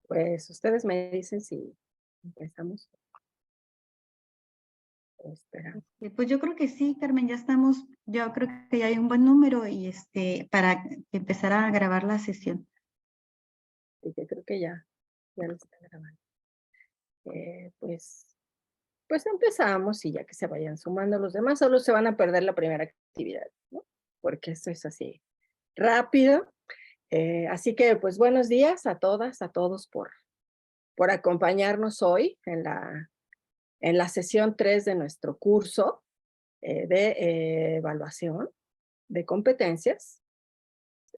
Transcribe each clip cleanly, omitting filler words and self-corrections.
Pues ustedes me dicen si empezamos o esperamos. Pues yo creo que sí, Carmen, ya estamos, yo creo que ya hay un buen número y para empezar a grabar la sesión. Y que creo que ya lo está grabando. Pues empezamos y ya que se vayan sumando los demás, solo se van a perder la primera actividad, ¿no? Porque esto es así rápido. Así que pues buenos días a todas, a todos por acompañarnos hoy en la sesión 3 de nuestro curso de evaluación de competencias.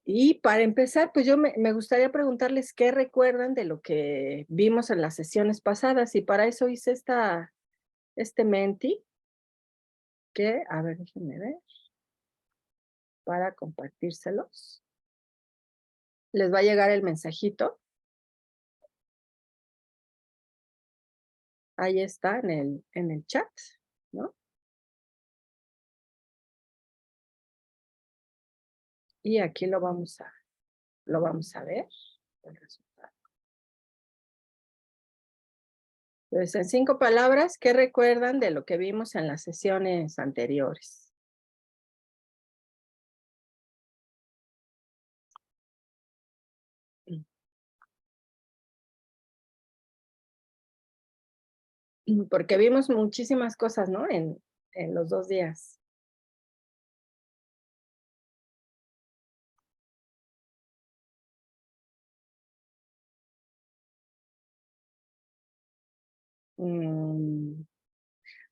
Y para empezar, pues yo me gustaría preguntarles qué recuerdan de lo que vimos en las sesiones pasadas, y para eso hice este Menti, que, a ver, déjenme ver, para compartírselos. Les va a llegar el mensajito. Ahí está en el chat, ¿no? Y aquí lo vamos a ver, el resultado. Entonces, en 5 palabras, ¿qué recuerdan de lo que vimos en las sesiones anteriores? Porque vimos muchísimas cosas, ¿no? En los 2 días.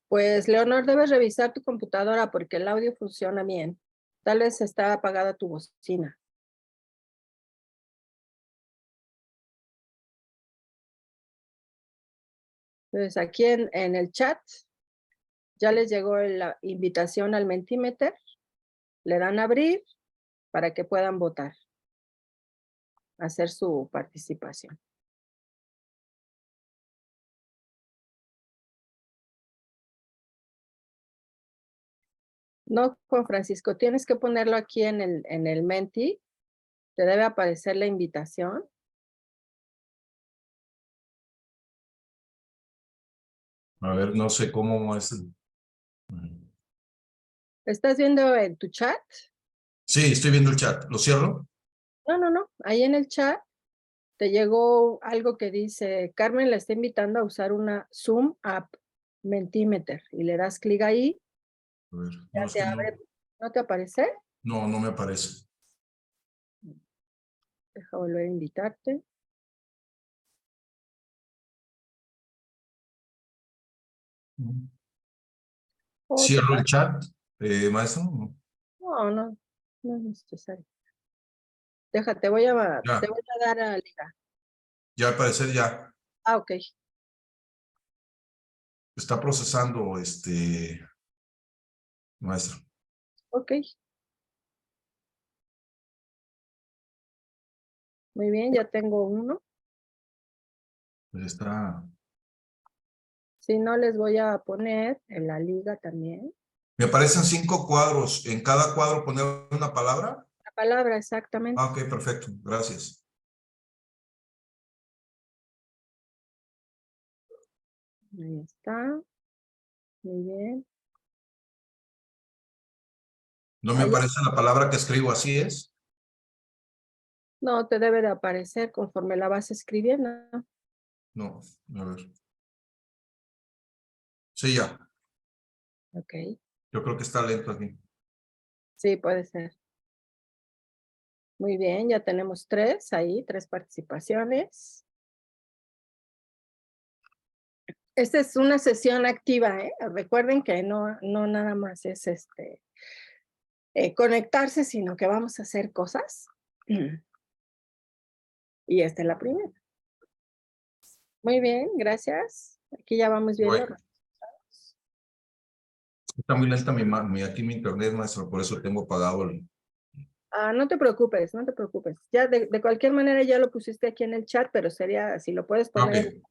Pues, Leonor, debes revisar tu computadora porque el audio funciona bien. Tal vez está apagada tu bocina. Entonces, aquí en el chat ya les llegó la invitación al Mentimeter. Le dan a abrir para que puedan votar, hacer su participación. No, Juan Francisco, tienes que ponerlo aquí en el Menti. Te debe aparecer la invitación. A ver, no sé cómo es. ¿Estás viendo en tu chat? Sí, estoy viendo el chat. ¿Lo cierro? No. Ahí en el chat te llegó algo que dice, Carmen la está invitando a usar una Zoom app Mentimeter. Y le das clic ahí. A ver, Ya no, es te que abre. ¿No te aparece? no me aparece. Deja volver a invitarte. ¿Cierro el chat, maestro? No es necesario. Déjate, te voy a Ya, dar a liga. ya al parecer ya Ok. está procesando maestro. Ok. Muy bien, ya tengo uno. Pues está. Si no, les voy a poner en la liga también. Me aparecen 5 cuadros. ¿En cada cuadro poner una palabra? La palabra, exactamente. Ah, ok, perfecto. Gracias. Ahí está. Muy bien. No me Ahí aparece la palabra que escribo, ¿así es? no, te debe de aparecer conforme la vas escribiendo. No, a ver. Sí, ya. Ok. Yo creo que está lento aquí. Sí, puede ser. Muy bien, ya tenemos 3 ahí, 3 participaciones. Esta es una sesión activa, ¿eh? Recuerden que no nada más es conectarse, sino que vamos a hacer cosas. Y esta es la primera. Muy bien, gracias. Aquí ya vamos viendo. Voy. Está muy lenta aquí mi internet, maestro, por eso tengo apagado el. No te preocupes, no te preocupes. Ya de cualquier manera ya lo pusiste aquí en el chat, pero sería, si lo puedes Ok, poner.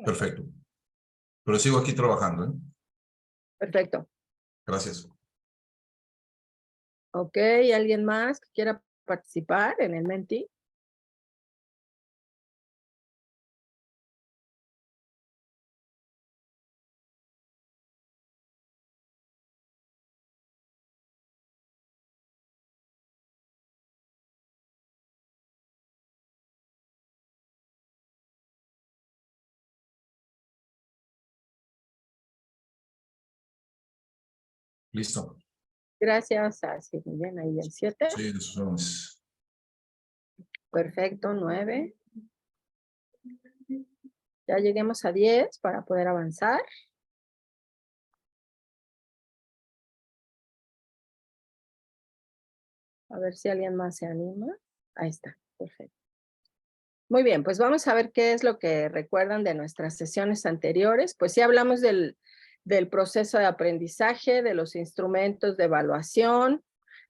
perfecto. Pero sigo aquí trabajando, ¿eh? Perfecto. Gracias. Ok, ¿alguien más que quiera participar en el Menti? Listo. Gracias. Así, muy bien, ahí el 7. Sí, eso es. Perfecto, 9. Ya lleguemos a 10 para poder avanzar. A ver si alguien más se anima. Ahí está, perfecto. Muy bien, pues vamos a ver qué es lo que recuerdan de nuestras sesiones anteriores. Pues sí hablamos del proceso de aprendizaje, de los instrumentos de evaluación,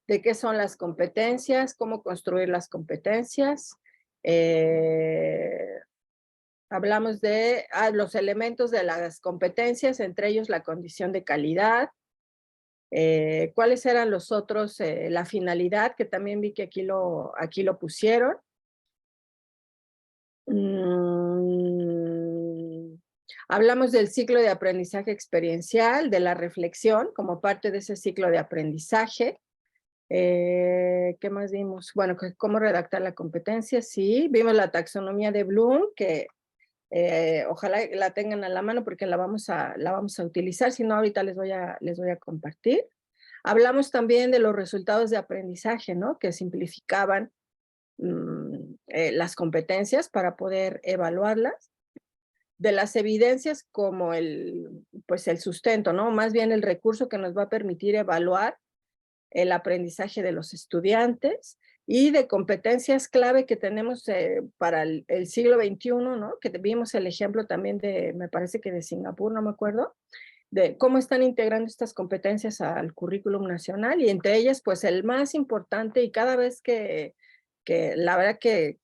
de qué son las competencias, cómo construir las competencias. Hablamos de los elementos de las competencias, entre ellos la condición de calidad. ¿Cuáles eran los otros? La finalidad, que también vi que aquí lo pusieron. Hablamos del ciclo de aprendizaje experiencial, de la reflexión como parte de ese ciclo de aprendizaje. ¿Qué más vimos? Bueno, cómo redactar la competencia, sí. Vimos la taxonomía de Bloom, que ojalá la tengan a la mano porque la vamos a utilizar, si no ahorita les voy a compartir. Hablamos también de los resultados de aprendizaje, ¿no? Que simplificaban las competencias para poder evaluarlas, de las evidencias como el sustento, ¿no? Más bien el recurso que nos va a permitir evaluar el aprendizaje de los estudiantes, y de competencias clave que tenemos para el siglo XXI, ¿no? Que vimos el ejemplo también me parece que de Singapur, no me acuerdo, de cómo están integrando estas competencias al currículum nacional, y entre ellas, pues el más importante, y cada vez que la verdad que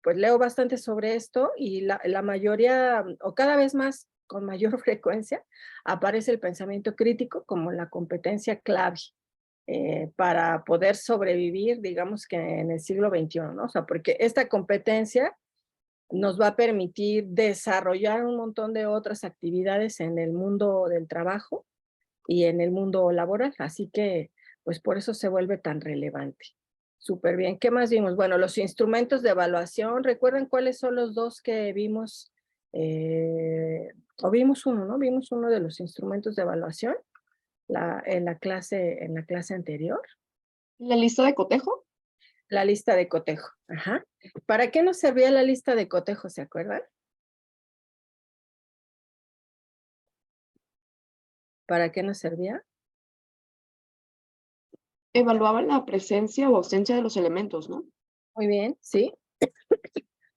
pues leo bastante sobre esto, y la mayoría, o cada vez más, con mayor frecuencia, aparece el pensamiento crítico como la competencia clave para poder sobrevivir, digamos que en el siglo XXI, ¿no? O sea, porque esta competencia nos va a permitir desarrollar un montón de otras actividades en el mundo del trabajo y en el mundo laboral, así que pues por eso se vuelve tan relevante. Súper bien. ¿Qué más vimos? Bueno, los instrumentos de evaluación. ¿Recuerdan cuáles son los dos que vimos? O vimos uno, ¿no? Vimos uno de los instrumentos de evaluación en la clase anterior. ¿La lista de cotejo? La lista de cotejo. Ajá. ¿Para qué nos servía la lista de cotejo? ¿Se acuerdan? ¿Para qué nos servía? Evaluaban la presencia o ausencia de los elementos, ¿no? Muy bien, sí.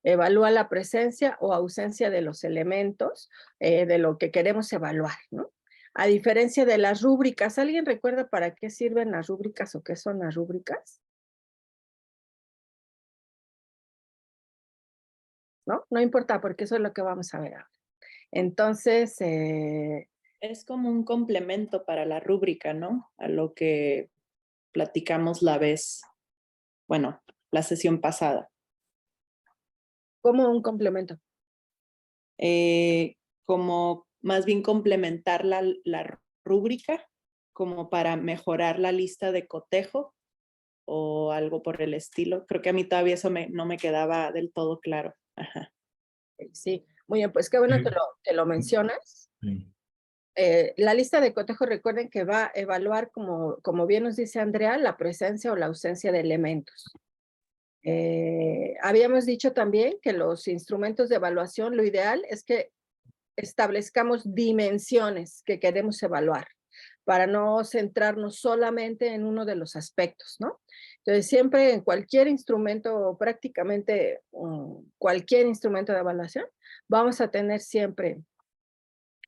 Evalúa la presencia o ausencia de los elementos de lo que queremos evaluar, ¿no? A diferencia de las rúbricas, ¿alguien recuerda para qué sirven las rúbricas o qué son las rúbricas? ¿No? No importa, porque eso es lo que vamos a ver ahora. Entonces, es como un complemento para la rúbrica, ¿no? A lo que platicamos la sesión pasada. ¿cómo un complemento? Como más bien complementar la rúbrica como para mejorar la lista de cotejo o algo por el estilo. Creo que a mí todavía eso no me quedaba del todo claro. Ajá. Sí, muy bien, pues qué bueno que lo mencionas. Sí. La lista de cotejo, recuerden que va a evaluar, como bien nos dice Andrea, la presencia o la ausencia de elementos. Habíamos dicho también que los instrumentos de evaluación, lo ideal es que establezcamos dimensiones que queremos evaluar, para no centrarnos solamente en uno de los aspectos, ¿no? Entonces, siempre en cualquier instrumento, prácticamente cualquier instrumento de evaluación, vamos a tener siempre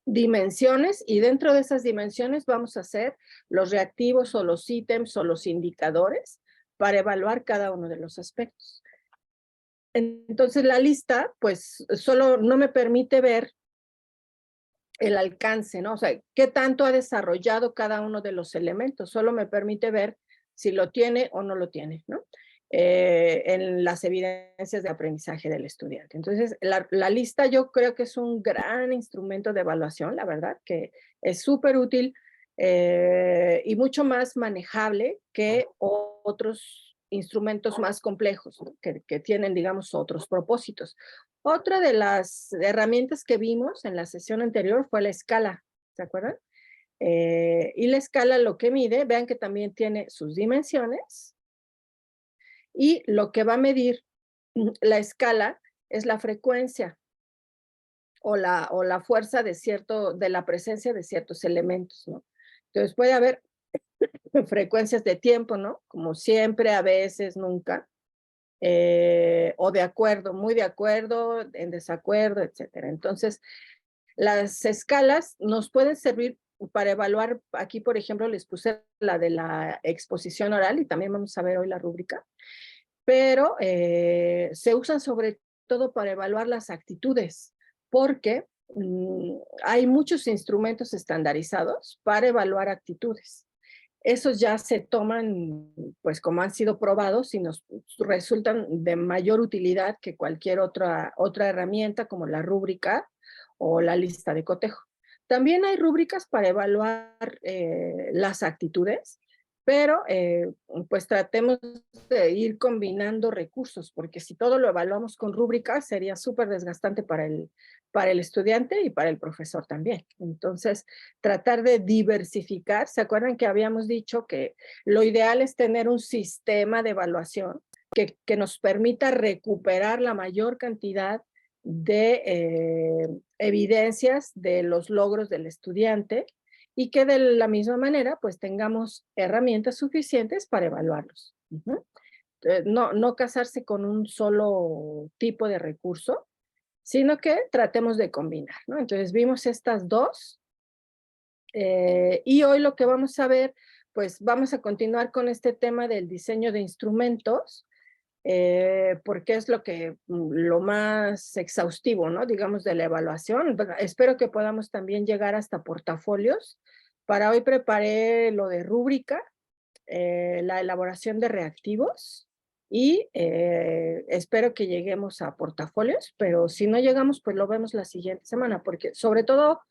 dimensiones, y dentro de esas dimensiones vamos a hacer los reactivos o los ítems o los indicadores para evaluar cada uno de los aspectos. Entonces la lista, pues solo no me permite ver el alcance, ¿no? O sea, qué tanto ha desarrollado cada uno de los elementos, solo me permite ver si lo tiene o no lo tiene, ¿no? En las evidencias de aprendizaje del estudiante. Entonces, la lista yo creo que es un gran instrumento de evaluación, la verdad, que es súper útil y mucho más manejable que otros instrumentos más complejos, ¿no? que tienen, digamos, otros propósitos. Otra de las herramientas que vimos en la sesión anterior fue la escala, ¿se acuerdan? Y la escala lo que mide, vean que también tiene sus dimensiones. Y lo que va a medir la escala es la frecuencia o la fuerza de la presencia de ciertos elementos, ¿no? Entonces puede haber frecuencias de tiempo, ¿no? Como siempre, a veces, nunca. O de acuerdo, muy de acuerdo, en desacuerdo, etcétera. Entonces, las escalas nos pueden servir para evaluar, aquí por ejemplo les puse la de la exposición oral y también vamos a ver hoy la rúbrica, pero se usan sobre todo para evaluar las actitudes, porque hay muchos instrumentos estandarizados para evaluar actitudes. Esos ya se toman, pues como han sido probados y nos resultan de mayor utilidad que cualquier otra herramienta como la rúbrica o la lista de cotejo. También hay rúbricas para evaluar las actitudes, pero pues tratemos de ir combinando recursos, porque si todo lo evaluamos con rúbricas sería súper desgastante para el estudiante y para el profesor también. Entonces, tratar de diversificar. ¿Se acuerdan que habíamos dicho que lo ideal es tener un sistema de evaluación que nos permita recuperar la mayor cantidad de evidencias de los logros del estudiante y que de la misma manera pues tengamos herramientas suficientes para evaluarlos? No casarse con un solo tipo de recurso, sino que tratemos de combinar, ¿no? Entonces vimos estas dos y hoy lo que vamos a ver, pues vamos a continuar con este tema del diseño de instrumentos, porque es lo más exhaustivo, ¿no? Digamos, de la evaluación. Espero que podamos también llegar hasta portafolios. Para hoy preparé lo de rúbrica, la elaboración de reactivos y espero que lleguemos a portafolios, pero si no llegamos, pues lo vemos la siguiente semana, porque sobre todo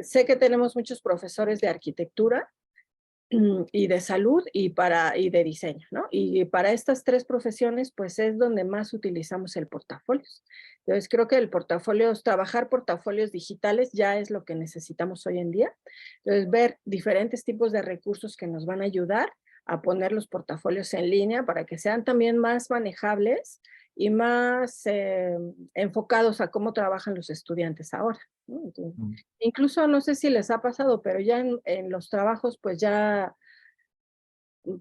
sé que tenemos muchos profesores de arquitectura y de salud y de diseño, ¿no? Y para estas tres profesiones, pues es donde más utilizamos el portafolios. Entonces creo que trabajar portafolios digitales ya es lo que necesitamos hoy en día. Entonces ver diferentes tipos de recursos que nos van a ayudar a poner los portafolios en línea para que sean también más manejables y más enfocados a cómo trabajan los estudiantes ahora, ¿no? Entonces, incluso no sé si les ha pasado, pero ya en los trabajos pues ya,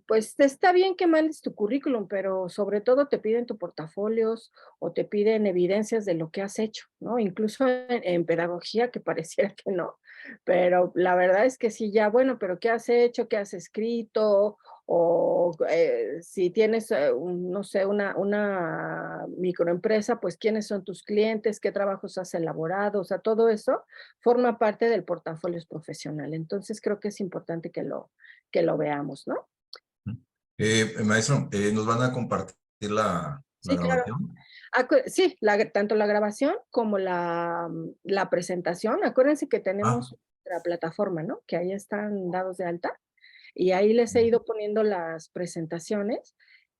pues está bien que mandes tu currículum, pero sobre todo te piden tu portafolios o te piden evidencias de lo que has hecho, ¿no? Incluso en pedagogía, que pareciera que no, pero la verdad es que sí, ya, bueno, pero ¿qué has hecho? ¿Qué has escrito? O si tienes, no sé, una microempresa, pues quiénes son tus clientes, qué trabajos has elaborado, o sea, todo eso forma parte del portafolio profesional. Entonces creo que es importante que lo veamos, ¿no? Maestro, ¿nos van a compartir la Sí, claro. grabación? Sí, tanto la grabación como la presentación. Acuérdense que Ah, tenemos la plataforma, ¿no? Que ahí están dados de alta. Y ahí les he ido poniendo las presentaciones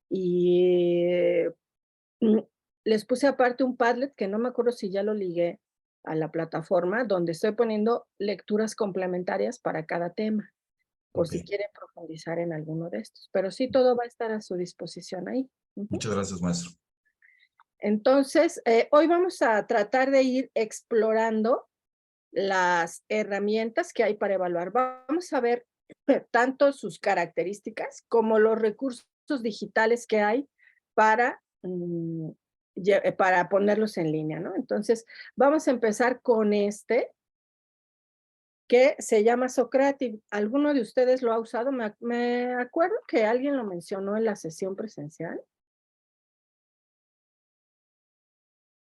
y mm, les puse aparte un Padlet que no me acuerdo si ya lo ligué a la plataforma, donde estoy poniendo lecturas complementarias para cada tema, por ok. si quieren profundizar en alguno de estos. Pero sí, todo va a estar a su disposición ahí. Ujú. Muchas gracias, maestro. Entonces, hoy vamos a tratar de ir explorando las herramientas que hay para evaluar. Vamos a ver tanto sus características como los recursos digitales que hay para, para ponerlos en línea, ¿no? Entonces, vamos a empezar con este que se llama Socrative. ¿Alguno de ustedes lo ha usado? Me acuerdo que alguien lo mencionó en la sesión presencial.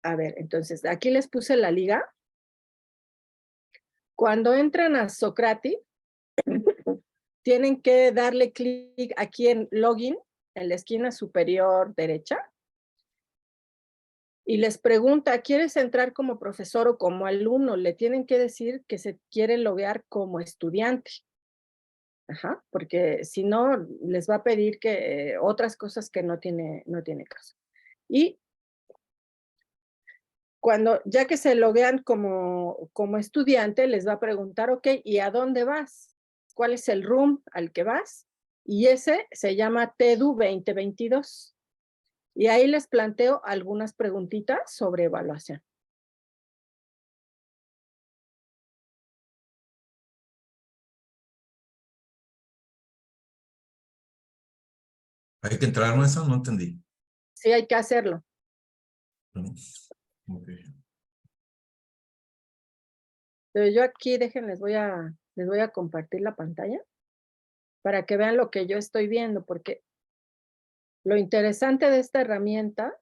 A ver, entonces, aquí les puse la liga. Cuando entran a Socrative, tienen que darle clic aquí en Login, en la esquina superior derecha, y les pregunta, ¿quieres entrar como profesor o como alumno? Le tienen que decir que se quiere loguear como estudiante. Ajá, porque si no, les va a pedir que otras cosas que no tiene caso. Y ya que se loguean como estudiante, les va a preguntar, ok, ¿y a dónde vas? ¿Cuál es el room al que vas? Y ese se llama TEDU 2022. Y ahí les planteo algunas preguntitas sobre evaluación. ¿Hay que entrar en eso? No entendí. Sí, hay que hacerlo. Ok. Pero yo aquí, les voy a compartir la pantalla para que vean lo que yo estoy viendo, porque lo interesante de esta herramienta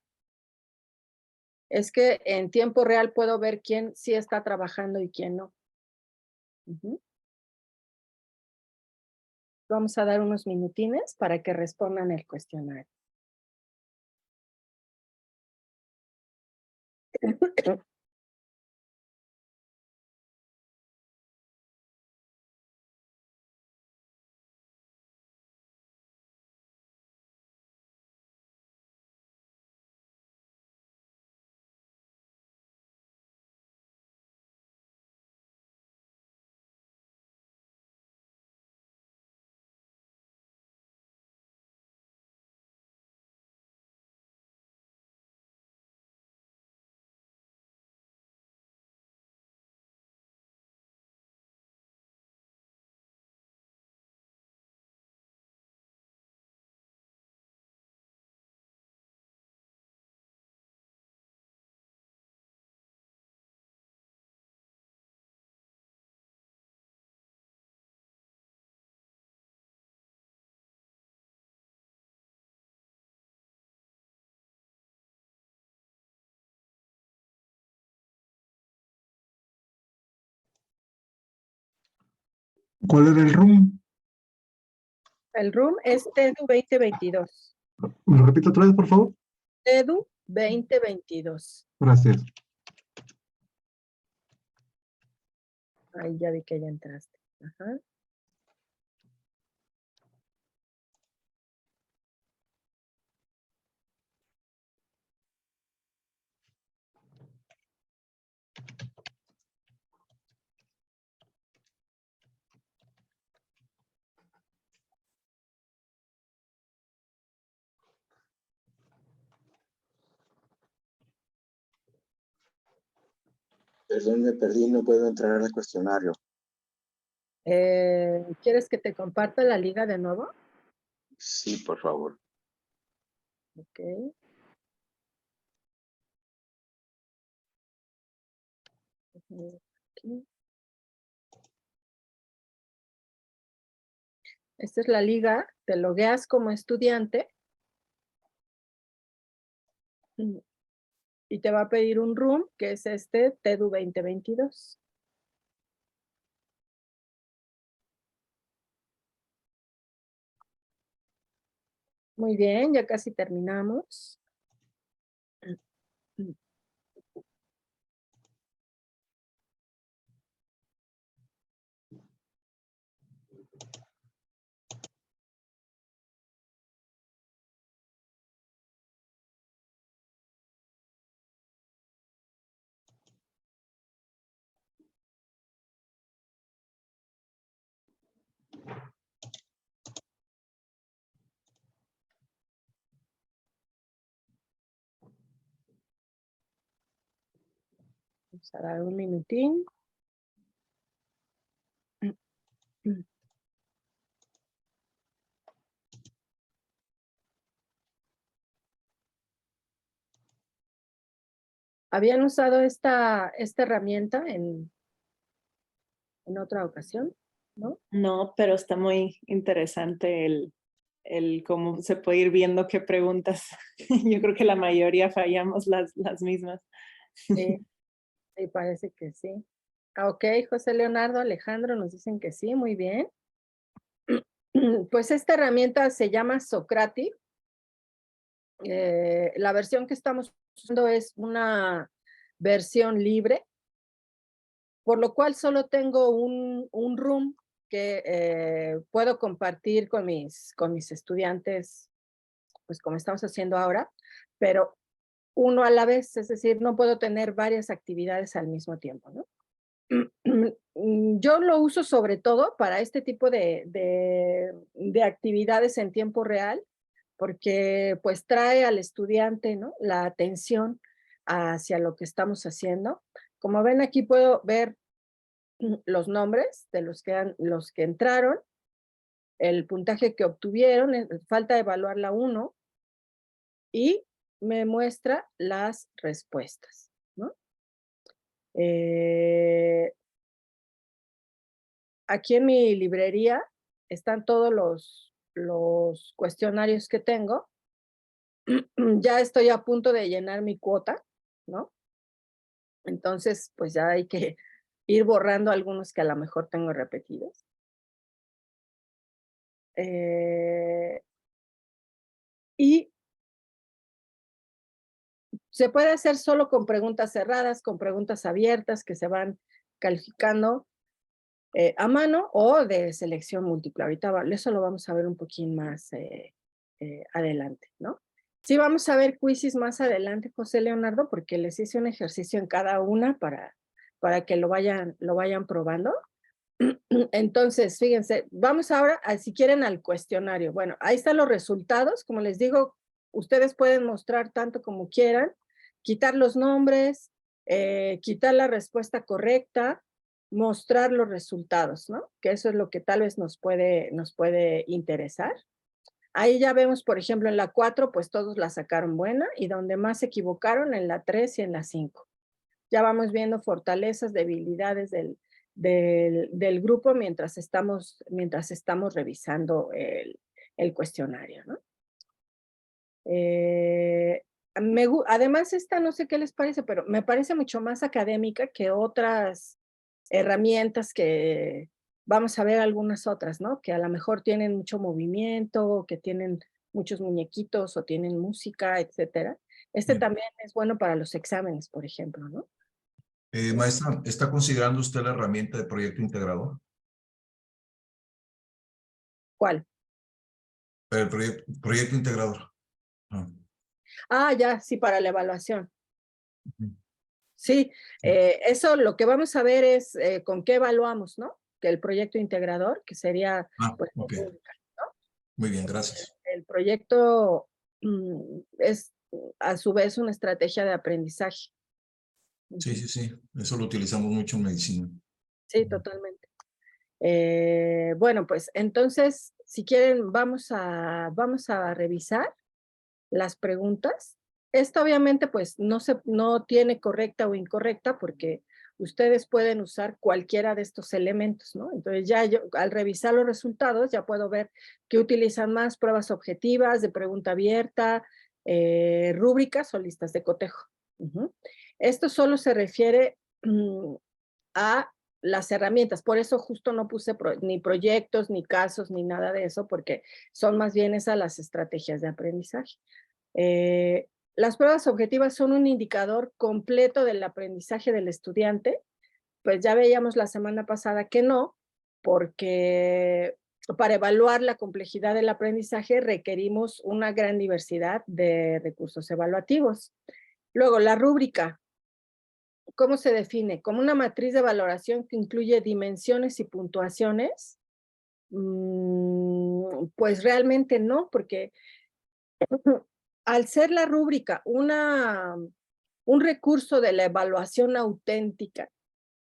es que en tiempo real puedo ver quién sí está trabajando y quién no. Ujú. Vamos a dar unos minutines para que respondan el cuestionario. ¿Cuál era el room? El room es TEDU 2022. ¿Me lo repito otra vez, por favor? TEDU 2022. Gracias. Ahí ya vi que ya entraste. Ajá. Perdón, me perdí, no puedo entrar al cuestionario. ¿Quieres que te comparta la liga de nuevo? Sí, por favor. Ok. Aquí. Esta es la liga, te logueas como estudiante y te va a pedir un room, que es este TEDU 2022. Muy bien, ya casi terminamos. Vamos a dar un minutín. ¿Habían usado esta herramienta en otra ocasión? ¿No? No, pero está muy interesante el cómo se puede ir viendo qué preguntas. Yo creo que la mayoría fallamos las mismas. Sí, sí, parece que sí. Ok, José Leonardo, Alejandro nos dicen que sí, muy bien. Pues esta herramienta se llama Socrative. La versión que estamos usando es una versión libre, por lo cual solo tengo un room que puedo compartir con mis estudiantes, pues como estamos haciendo ahora, pero uno a la vez, es decir, no puedo tener varias actividades al mismo tiempo, ¿no? Yo lo uso sobre todo para este tipo de actividades en tiempo real, porque pues trae al estudiante, ¿no?, la atención hacia lo que estamos haciendo. Como ven, aquí puedo ver los nombres de los que entraron, el puntaje que obtuvieron, falta evaluar la 1 y me muestra las respuestas, ¿no? Aquí en mi librería están todos los cuestionarios que tengo. Ya estoy a punto de llenar mi cuota, ¿no? Entonces, pues ya hay que ir borrando algunos que a lo mejor tengo repetidos. Y se puede hacer solo con preguntas cerradas, con preguntas abiertas que se van calificando a mano o de selección múltiple. Ahorita eso lo vamos a ver un poquín más adelante, ¿no? Sí vamos a ver quizzes más adelante, José Leonardo, porque les hice un ejercicio en cada una para que lo vayan probando. Entonces, fíjense, vamos ahora, si quieren, al cuestionario. Bueno, ahí están los resultados. Como les digo, ustedes pueden mostrar tanto como quieran, quitar los nombres, quitar la respuesta correcta, mostrar los resultados, ¿no? Que eso es lo que tal vez nos puede interesar. Ahí ya vemos, por ejemplo, en la 4, pues todos la sacaron buena, y donde más se equivocaron, en la 3 y en la 5. Ya vamos viendo fortalezas, debilidades del grupo mientras estamos revisando el cuestionario, ¿no? Además, esta no sé qué les parece, pero me parece mucho más académica que otras herramientas que vamos a ver algunas otras, ¿no? Que a lo mejor tienen mucho movimiento, o que tienen muchos muñequitos, o tienen música, etcétera. Este Bien. también es bueno para los exámenes, por ejemplo, ¿no? Maestra, ¿está considerando usted la herramienta de proyecto integrador? ¿Cuál? El proyecto integrador. Ya, sí, para la evaluación. Ujú. Sí, eso lo que vamos a ver es con qué evaluamos, ¿no? Que el proyecto integrador, que sería, pues, Ok. rúbrica. Muy bien, gracias. El proyecto es a su vez una estrategia de aprendizaje. Sí, sí, sí. Eso lo utilizamos mucho en medicina. Sí, totalmente. Bueno, pues entonces, si quieren, vamos a revisar las preguntas. Esta obviamente pues no tiene correcta o incorrecta porque ustedes pueden usar cualquiera de estos elementos, ¿no? Entonces ya yo al revisar los resultados ya puedo ver que utilizan más pruebas objetivas, de pregunta abierta, rúbricas o listas de cotejo. Esto solo se refiere a las herramientas, por eso justo no puse ni proyectos, ni casos, ni nada de eso, porque son más bien esas las estrategias de aprendizaje. Las pruebas objetivas son un indicador completo del aprendizaje del estudiante, pues ya veíamos la semana pasada que no, porque para evaluar la complejidad del aprendizaje requerimos una gran diversidad de recursos evaluativos. Luego, la rúbrica, ¿cómo se define? Como una matriz de valoración que incluye dimensiones y puntuaciones. Pues realmente no, porque al ser la rúbrica un recurso de la evaluación auténtica,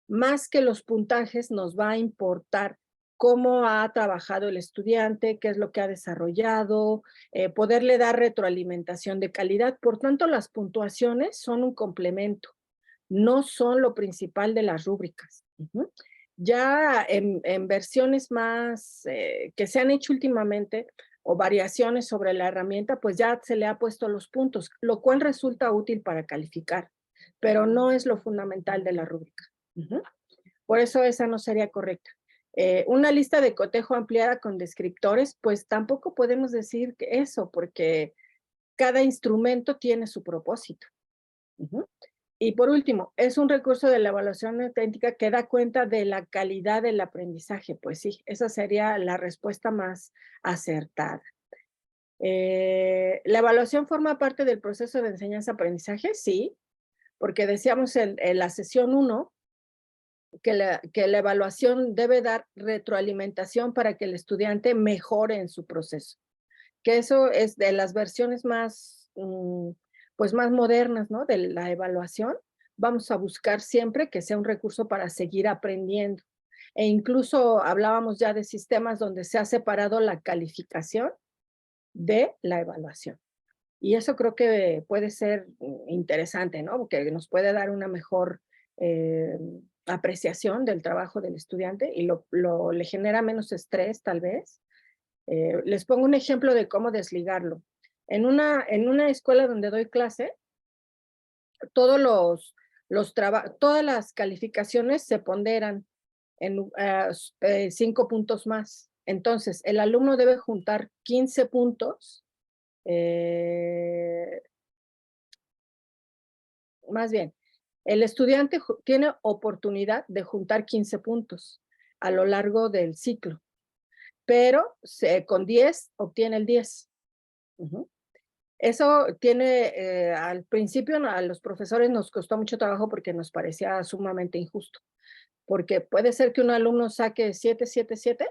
más que los puntajes, nos va a importar cómo ha trabajado el estudiante, qué es lo que ha desarrollado, poderle dar retroalimentación de calidad. Por tanto, las puntuaciones son un complemento, no son lo principal de las rúbricas. Ya en versiones más que se han hecho últimamente, o variaciones sobre la herramienta, pues ya se le ha puesto los puntos, lo cual resulta útil para calificar, pero no es lo fundamental de la rúbrica. Por eso esa no sería correcta. Una lista de cotejo ampliada con descriptores, pues tampoco podemos decir que eso, porque cada instrumento tiene su propósito. Y por último, es un recurso de la evaluación auténtica que da cuenta de la calidad del aprendizaje. Pues sí, esa sería la respuesta más acertada. ¿La evaluación forma parte del proceso de enseñanza-aprendizaje? Sí, porque decíamos en la sesión 1 que la evaluación debe dar retroalimentación para que el estudiante mejore en su proceso. Que eso es de las versiones más, pues más modernas, ¿no? De la evaluación. Vamos a buscar siempre que sea un recurso para seguir aprendiendo. E incluso hablábamos ya de sistemas donde se ha separado la calificación de la evaluación. Y eso creo que puede ser interesante, ¿no? Porque nos puede dar una mejor apreciación del trabajo del estudiante y le genera menos estrés, tal vez. Les pongo un ejemplo de cómo desligarlo. En una escuela donde doy clase, todas las calificaciones se ponderan en 5 puntos más. Entonces, el alumno debe juntar 15 puntos. Más bien, el estudiante tiene oportunidad de juntar 15 puntos a lo largo del ciclo, pero con 10 obtiene el 10. Eso tiene, al principio a los profesores nos costó mucho trabajo porque nos parecía sumamente injusto, porque puede ser que un alumno saque 7, 7, 7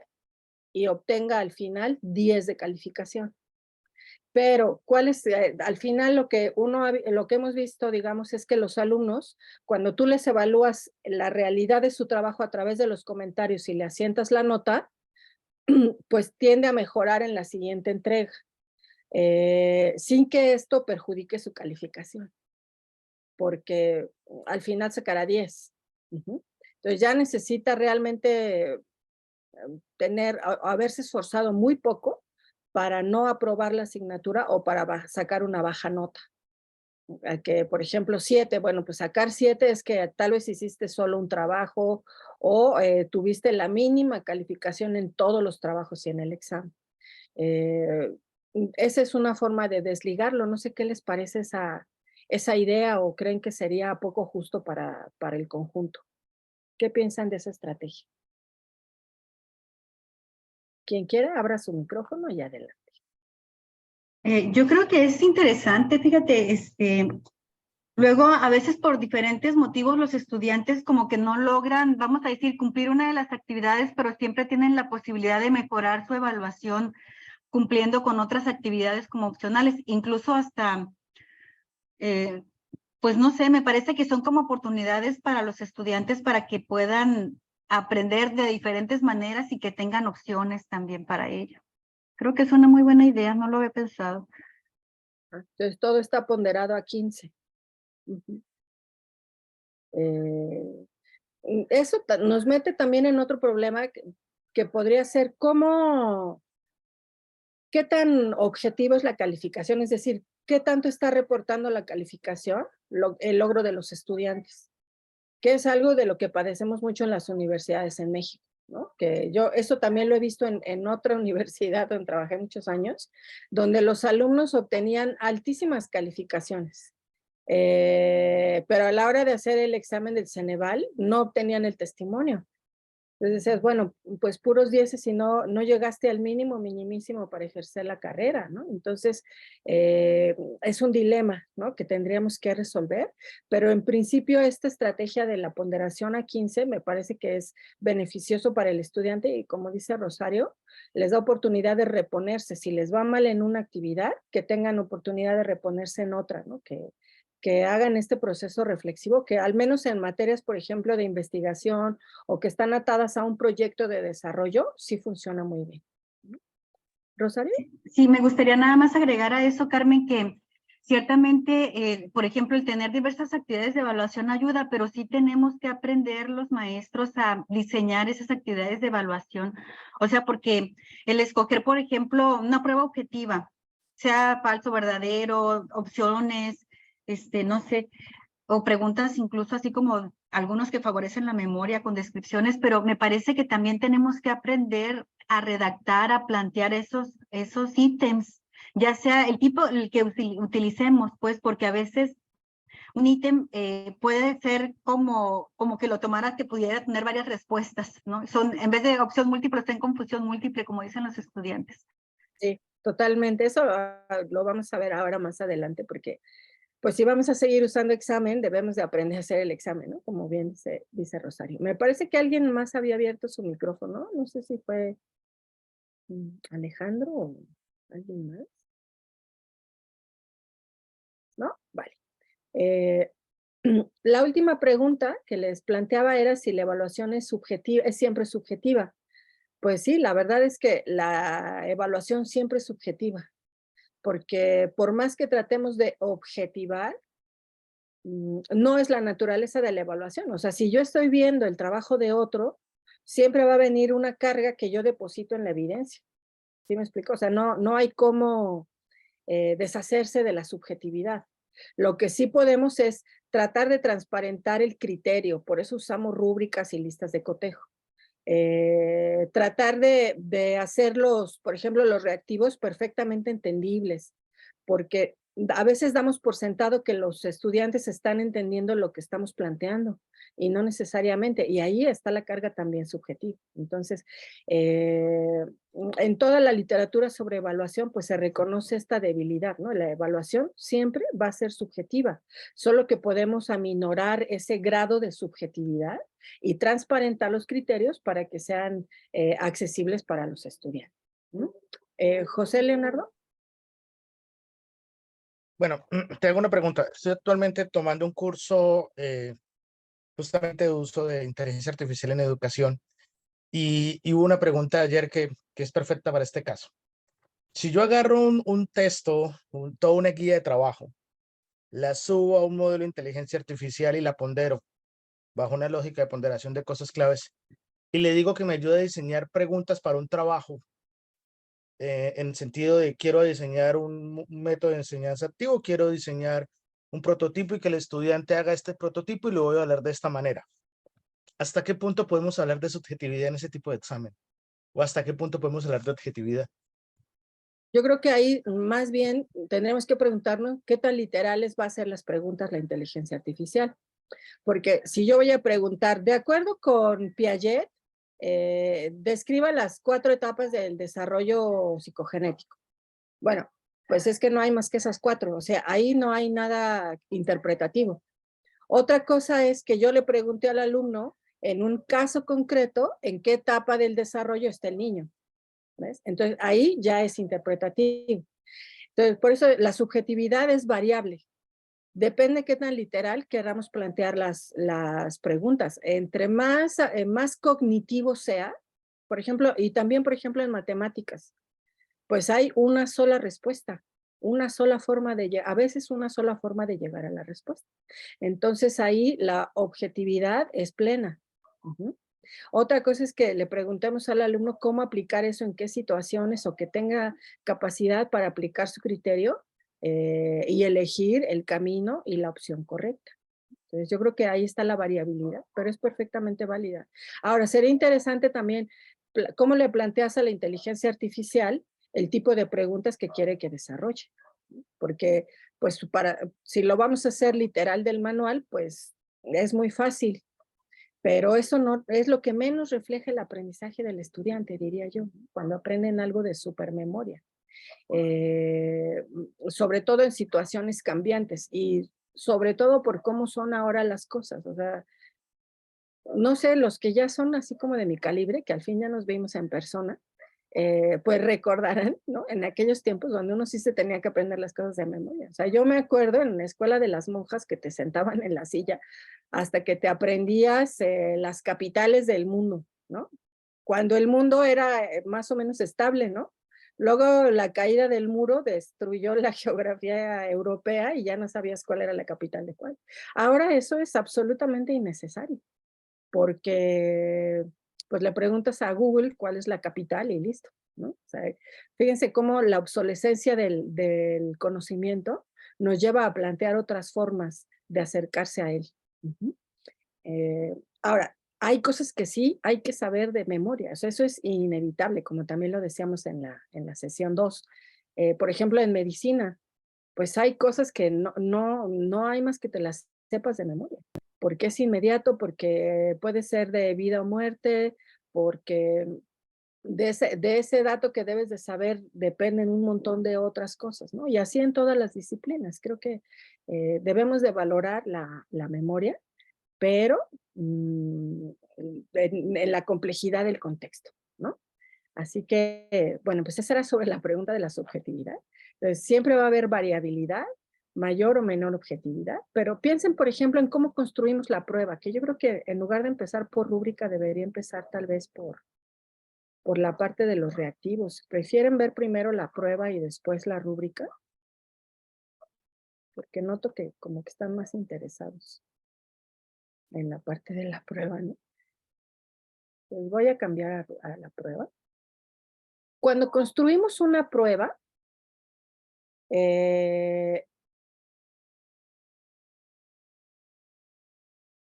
y obtenga al final 10 de calificación. Pero, ¿cuál es? Al final lo que hemos visto, digamos, es que los alumnos, cuando tú les evalúas la realidad de su trabajo a través de los comentarios y le asientas la nota, pues tiende a mejorar en la siguiente entrega, sin que esto perjudique su calificación, porque al final sacará 10. Entonces ya necesita realmente haberse esforzado muy poco para no aprobar la asignatura o para sacar una baja nota. Que, por ejemplo, 7, bueno, pues sacar 7 es que tal vez hiciste solo un trabajo o tuviste la mínima calificación en todos los trabajos y en el examen. Esa es una forma de desligarlo. No sé qué les parece esa idea o creen que sería poco justo para el conjunto. ¿Qué piensan de esa estrategia? Quien quiera, abra su micrófono y adelante. Yo creo que es interesante, fíjate, luego a veces por diferentes motivos los estudiantes como que no logran, vamos a decir, cumplir una de las actividades, pero siempre tienen la posibilidad de mejorar su evaluación cumpliendo con otras actividades como opcionales, incluso hasta, pues no sé, me parece que son como oportunidades para los estudiantes para que puedan aprender de diferentes maneras y que tengan opciones también para ello. Creo que es una muy buena idea, no lo había pensado. Entonces todo está ponderado a 15. Eso nos mete también en otro problema que podría ser qué tan objetiva es la calificación, es decir, qué tanto está reportando la calificación, el logro de los estudiantes, que es algo de lo que padecemos mucho en las universidades en México, ¿no? Que yo eso también lo he visto en otra universidad donde trabajé muchos años, donde los alumnos obtenían altísimas calificaciones, pero a la hora de hacer el examen del Ceneval no obtenían el testimonio. Entonces decías, bueno, pues puros 10 si no llegaste al mínimo minimísimo para ejercer la carrera, ¿no? Entonces, es un dilema, ¿no? Que tendríamos que resolver, pero en principio esta estrategia de la ponderación a 15 me parece que es beneficioso para el estudiante y como dice Rosario, les da oportunidad de reponerse. Si les va mal en una actividad, que tengan oportunidad de reponerse en otra, ¿no? Que hagan este proceso reflexivo, que al menos en materias, por ejemplo, de investigación o que están atadas a un proyecto de desarrollo, sí funciona muy bien. ¿Rosario? Sí, me gustaría nada más agregar a eso, Carmen, que ciertamente, por ejemplo, el tener diversas actividades de evaluación ayuda, pero sí tenemos que aprender los maestros a diseñar esas actividades de evaluación. O sea, porque el escoger, por ejemplo, una prueba objetiva, sea falso, verdadero, opciones, no sé, o preguntas incluso así como algunos que favorecen la memoria con descripciones, pero me parece que también tenemos que aprender a redactar, a plantear esos ítems, ya sea el tipo el que utilicemos, pues, porque a veces un ítem puede ser como que lo tomaras que pudiera tener varias respuestas, ¿no? En vez de opción múltiple, está en confusión múltiple, como dicen los estudiantes. Sí. totalmente. Eso lo vamos a ver ahora más adelante, porque pues si vamos a seguir usando examen, debemos de aprender a hacer el examen, ¿no? Como bien dice Rosario. Me parece que alguien más había abierto su micrófono, no sé si fue Alejandro o alguien más. ¿No? Vale. La última pregunta que les planteaba era si la evaluación es subjetiva, es siempre subjetiva. Pues sí, la verdad es que la evaluación siempre es subjetiva, porque por más que tratemos de objetivar, no es la naturaleza de la evaluación. O sea, si yo estoy viendo el trabajo de otro, siempre va a venir una carga que yo deposito en la evidencia. ¿Sí me explico? O sea, no hay cómo deshacerse de la subjetividad. Lo que sí podemos es tratar de transparentar el criterio, por eso usamos rúbricas y listas de cotejo. Tratar de hacerlos, por ejemplo, los reactivos perfectamente entendibles, porque a veces damos por sentado que los estudiantes están entendiendo lo que estamos planteando y no necesariamente, y ahí está la carga también subjetiva. Entonces, en toda la literatura sobre evaluación, pues se reconoce esta debilidad, ¿no? La evaluación siempre va a ser subjetiva, solo que podemos aminorar ese grado de subjetividad y transparentar los criterios para que sean accesibles para los estudiantes. ¿No? José Leonardo. Bueno, te hago una pregunta. Estoy actualmente tomando un curso justamente de uso de inteligencia artificial en educación y hubo una pregunta ayer que es perfecta para este caso. Si yo agarro un texto, toda una guía de trabajo, la subo a un modelo de inteligencia artificial y la pondero bajo una lógica de ponderación de cosas claves y le digo que me ayude a diseñar preguntas para un trabajo, en el sentido de quiero diseñar un método de enseñanza activo, quiero diseñar un prototipo y que el estudiante haga este prototipo y lo voy a hablar de esta manera. ¿Hasta qué punto podemos hablar de subjetividad en ese tipo de examen? ¿O hasta qué punto podemos hablar de objetividad? Yo creo que ahí más bien tenemos que preguntarnos qué tan literales va a ser las preguntas la inteligencia artificial. Porque si yo voy a preguntar, de acuerdo con Piaget, describa las 4 etapas del desarrollo psicogenético. Bueno, pues es que no hay más que esas 4, o sea, ahí no hay nada interpretativo. Otra cosa es que yo le pregunte al alumno, en un caso concreto, en qué etapa del desarrollo está el niño. ¿Ves? Entonces, ahí ya es interpretativo. Entonces, por eso la subjetividad es variable. Depende qué tan literal queramos plantear las preguntas. Entre más cognitivo sea, por ejemplo, y también, por ejemplo, en matemáticas, pues hay una sola respuesta, una sola forma a veces una sola forma de llegar a la respuesta. Entonces ahí la objetividad es plena. Otra cosa es que le preguntemos al alumno cómo aplicar eso, en qué situaciones, o que tenga capacidad para aplicar su criterio y elegir el camino y la opción correcta. Entonces yo creo que ahí está la variabilidad, pero es perfectamente válida. Ahora, sería interesante también cómo le planteas a la inteligencia artificial el tipo de preguntas que quiere que desarrolle. Porque, pues, si lo vamos a hacer literal del manual, pues es muy fácil. Pero eso no es lo que menos refleja el aprendizaje del estudiante, diría yo, cuando aprenden algo de supermemoria. Sobre todo en situaciones cambiantes y sobre todo por cómo son ahora las cosas. O sea, no sé, los que ya son así como de mi calibre, que al fin ya nos vimos en persona, pues recordarán, ¿no? En aquellos tiempos donde uno sí se tenía que aprender las cosas de memoria. O sea, yo me acuerdo en la escuela de las monjas que te sentaban en la silla hasta que te aprendías las capitales del mundo, ¿no? Cuando el mundo era más o menos estable, ¿no? Luego la caída del muro destruyó la geografía europea y ya no sabías cuál era la capital de cuál. Ahora eso es absolutamente innecesario, porque pues le preguntas a Google cuál es la capital y listo, ¿no? O sea, fíjense cómo la obsolescencia del conocimiento nos lleva a plantear otras formas de acercarse a él. Ahora, hay cosas que sí hay que saber de memoria, o sea, eso es inevitable, como también lo decíamos en la sesión 2. Por ejemplo, en medicina, pues hay cosas que no hay más que te las sepas de memoria, porque es inmediato, porque puede ser de vida o muerte, porque de ese dato que debes de saber dependen un montón de otras cosas, ¿no? Y así en todas las disciplinas. Creo que debemos de valorar la memoria, pero en la complejidad del contexto, ¿no? Así que, bueno, pues esa era sobre la pregunta de la subjetividad. Entonces, siempre va a haber variabilidad, mayor o menor objetividad, pero piensen, por ejemplo, en cómo construimos la prueba, que yo creo que en lugar de empezar por rúbrica, debería empezar tal vez por la parte de los reactivos. ¿Prefieren ver primero la prueba y después la rúbrica? Porque noto que como que están más interesados en la parte de la prueba, ¿no? Pues voy a cambiar a la prueba. Cuando construimos una prueba,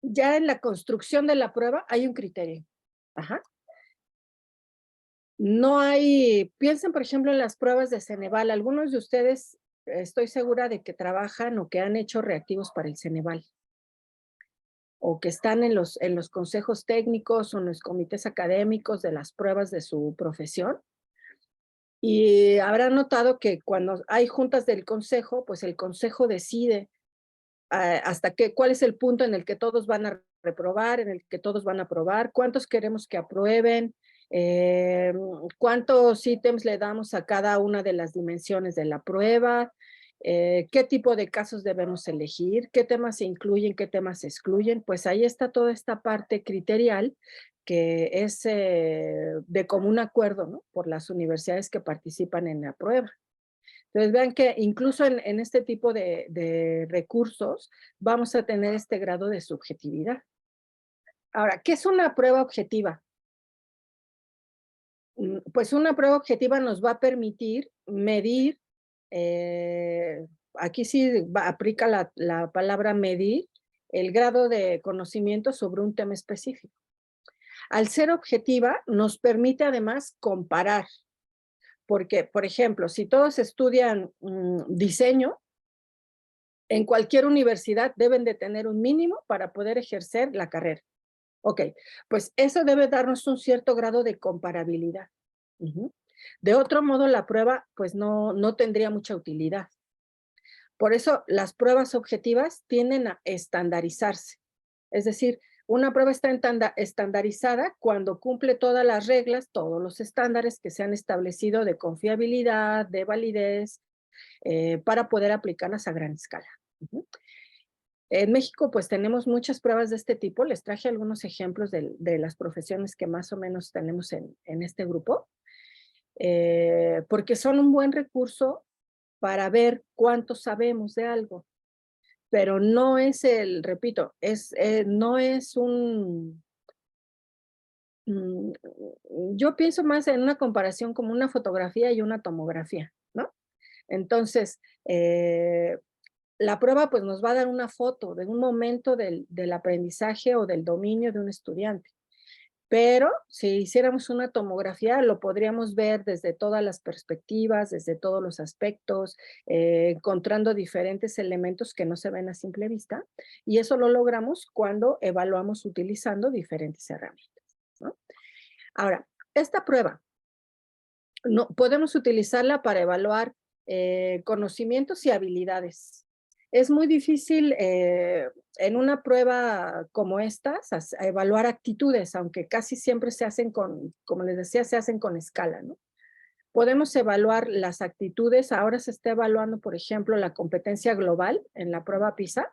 ya en la construcción de la prueba hay un criterio. Ajá. No hay, piensen por ejemplo en las pruebas de Ceneval. Algunos de ustedes estoy segura de que trabajan o que han hecho reactivos para el Ceneval. O que están en los consejos técnicos o en los comités académicos de las pruebas de su profesión. Y habrán notado que cuando hay juntas del consejo, pues el consejo decide cuál es el punto en el que todos van a reprobar, en el que todos van a aprobar, cuántos queremos que aprueben, cuántos ítems le damos a cada una de las dimensiones de la prueba, qué tipo de casos debemos elegir, qué temas se incluyen, qué temas se excluyen. Pues ahí está toda esta parte criterial que es de común acuerdo, ¿no? Por las universidades que participan en la prueba. Entonces vean que incluso en este tipo de recursos vamos a tener este grado de subjetividad. Ahora, ¿qué es una prueba objetiva? Pues una prueba objetiva nos va a permitir medir, aquí sí aplica la palabra medir, el grado de conocimiento sobre un tema específico. Al ser objetiva nos permite además comparar. Porque, por ejemplo, si todos estudian diseño, en cualquier universidad deben de tener un mínimo para poder ejercer la carrera. Ok, pues eso debe darnos un cierto grado de comparabilidad. De otro modo, la prueba pues no tendría mucha utilidad. Por eso las pruebas objetivas tienden a estandarizarse. Es decir, una prueba está estandarizada cuando cumple todas las reglas, todos los estándares que se han establecido de confiabilidad, de validez, para poder aplicarlas a gran escala. En México, pues tenemos muchas pruebas de este tipo. Les traje algunos ejemplos de las profesiones que más o menos tenemos en este grupo, porque son un buen recurso para ver cuánto sabemos de algo. Pero no es repito, no es yo pienso más en una comparación como una fotografía y una tomografía, ¿no? Entonces, la prueba pues nos va a dar una foto de un momento del aprendizaje o del dominio de un estudiante. Pero si hiciéramos una tomografía, lo podríamos ver desde todas las perspectivas, desde todos los aspectos, encontrando diferentes elementos que no se ven a simple vista. Y eso lo logramos cuando evaluamos utilizando diferentes herramientas, ¿no? Ahora, esta prueba, podemos utilizarla para evaluar conocimientos y habilidades. Es muy difícil en una prueba como estas evaluar actitudes, aunque casi siempre se hacen como les decía, se hacen con escala, ¿no? Podemos evaluar las actitudes. Ahora se está evaluando, por ejemplo, la competencia global en la prueba PISA,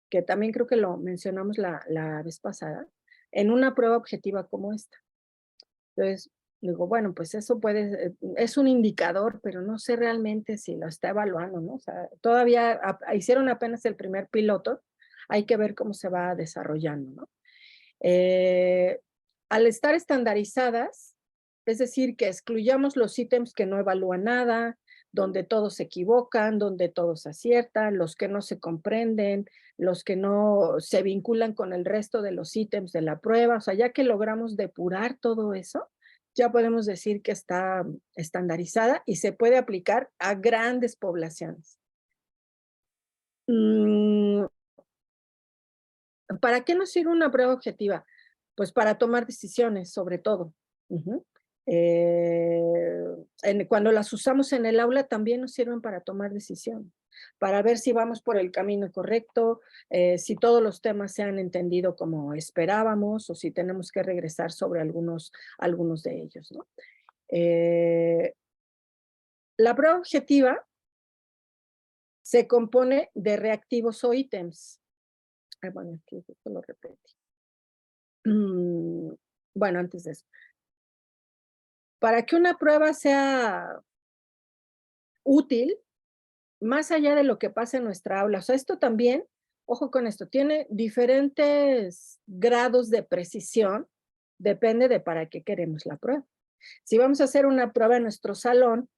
que también creo que lo mencionamos la vez pasada, en una prueba objetiva como esta. Entonces, digo, bueno, pues eso es un indicador, pero no sé realmente si lo está evaluando, ¿no? O sea, todavía hicieron apenas el primer piloto, hay que ver cómo se va desarrollando, ¿no? Al estar estandarizadas, es decir, que excluyamos los ítems que no evalúan nada, donde todos se equivocan, donde todos aciertan, los que no se comprenden, los que no se vinculan con el resto de los ítems de la prueba. O sea, ya que logramos depurar todo eso, ya podemos decir que está estandarizada y se puede aplicar a grandes poblaciones. ¿Para qué nos sirve una prueba objetiva? Pues para tomar decisiones, sobre todo. Cuando las usamos en el aula también nos sirven para tomar decisión, para ver si vamos por el camino correcto, si todos los temas se han entendido como esperábamos o si tenemos que regresar sobre algunos de ellos, ¿no? La prueba objetiva se compone de reactivos o ítems. Bueno, aquí esto lo repetí. Bueno, antes de eso. Para que una prueba sea útil, más allá de lo que pasa en nuestra aula, o sea, esto también, ojo con esto, tiene diferentes grados de precisión, depende de para qué queremos la prueba. Si vamos a hacer una prueba en nuestro salón,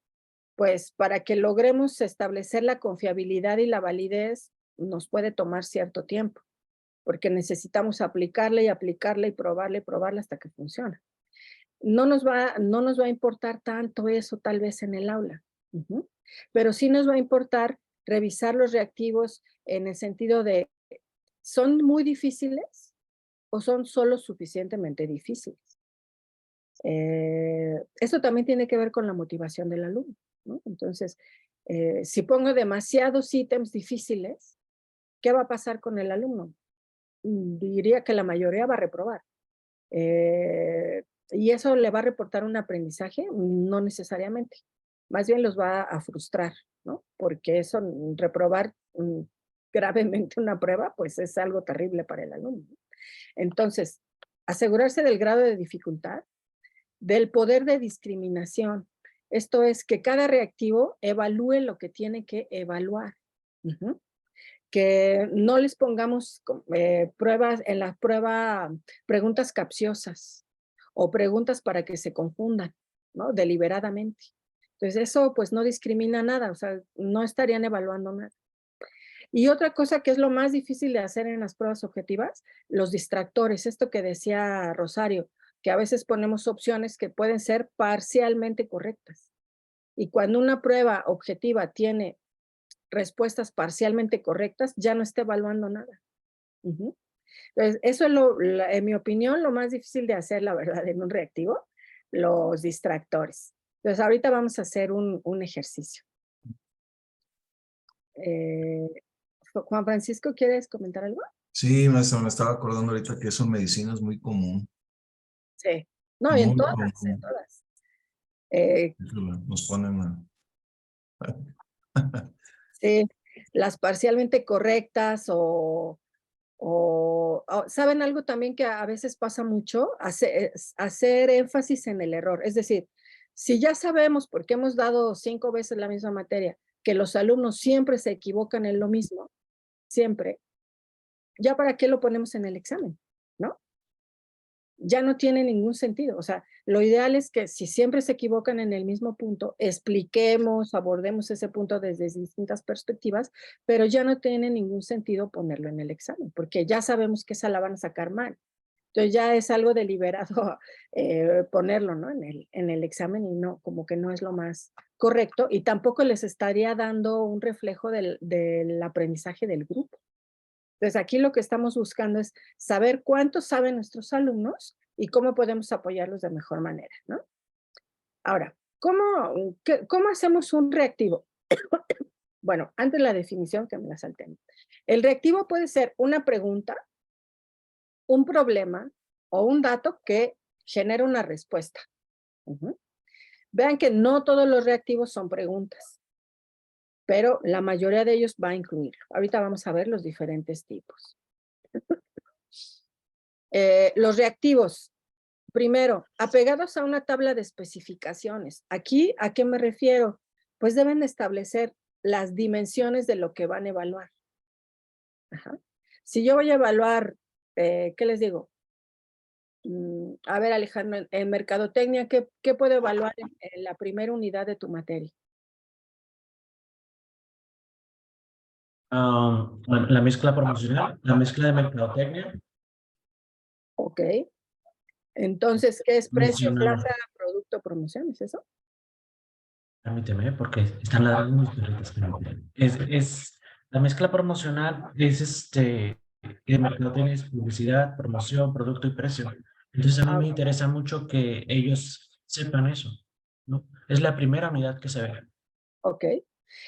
pues para que logremos establecer la confiabilidad y la validez, nos puede tomar cierto tiempo, porque necesitamos aplicarla y probarla hasta que funcione. No nos va a importar tanto eso tal vez en el aula, pero sí nos va a importar revisar los reactivos en el sentido de, ¿son muy difíciles o son solo suficientemente difíciles? Eso también tiene que ver con la motivación del alumno, ¿no? Entonces, si pongo demasiados ítems difíciles, ¿qué va a pasar con el alumno? Diría que la mayoría va a reprobar. ¿Y eso le va a reportar un aprendizaje? No necesariamente. Más bien los va a frustrar, ¿no? Porque eso, reprobar gravemente una prueba, pues es algo terrible para el alumno. Entonces, asegurarse del grado de dificultad, del poder de discriminación. Esto es que cada reactivo evalúe lo que tiene que evaluar. Que no les pongamos pruebas, en la prueba, preguntas capciosas o preguntas para que se confundan, ¿no? Deliberadamente. Entonces eso pues no discrimina nada, o sea, no estarían evaluando nada. Y otra cosa que es lo más difícil de hacer en las pruebas objetivas, los distractores, esto que decía Rosario, que a veces ponemos opciones que pueden ser parcialmente correctas. Y cuando una prueba objetiva tiene respuestas parcialmente correctas, ya no está evaluando nada. Entonces, eso es, en mi opinión, lo más difícil de hacer, la verdad, en un reactivo, los distractores. Entonces, ahorita vamos a hacer un ejercicio. Juan Francisco, ¿quieres comentar algo? Sí, maestra, me estaba acordando ahorita que eso en medicina es muy común. Sí. No, y en Muy todas, común. en todas. Nos ponen Sí, las parcialmente correctas o ¿saben algo también que a veces pasa mucho? Hacer énfasis en el error. Es decir, si ya sabemos, porque hemos dado 5 veces la misma materia, que los alumnos siempre se equivocan en lo mismo, siempre, ¿ya para qué lo ponemos en el examen? ¿No? Ya no tiene ningún sentido. O sea, lo ideal es que si siempre se equivocan en el mismo punto, expliquemos, abordemos ese punto desde distintas perspectivas, pero ya no tiene ningún sentido ponerlo en el examen, porque ya sabemos que esa la van a sacar mal. Entonces ya es algo deliberado ponerlo, ¿no? en el examen y no, como que no es lo más correcto y tampoco les estaría dando un reflejo del aprendizaje del grupo. Entonces, aquí lo que estamos buscando es saber cuánto saben nuestros alumnos y cómo podemos apoyarlos de mejor manera, ¿no? Ahora, ¿cómo hacemos un reactivo? Bueno, antes la definición que me la salté. El reactivo puede ser una pregunta, un problema o un dato que genera una respuesta. Vean que no todos los reactivos son preguntas, pero la mayoría de ellos va a incluirlo. Ahorita vamos a ver los diferentes tipos. Los reactivos, primero, apegados a una tabla de especificaciones. Aquí, ¿a qué me refiero? Pues deben establecer las dimensiones de lo que van a evaluar. Si yo voy a evaluar, ¿qué les digo? A ver, Alejandro, en mercadotecnia, ¿qué puedo evaluar en la primera unidad de tu materia? Bueno, la mezcla promocional, la mezcla de mercadotecnia. Ok. Entonces, ¿qué es precio, plaza, producto, promoción? ¿Es eso? Permíteme, porque están ladrando mis perritas. Es la mezcla promocional, es de mercadotecnia, es publicidad, promoción, producto y precio. Entonces a mí me interesa mucho que ellos sepan eso, ¿no? Es la primera unidad que se ve. ¿Ok?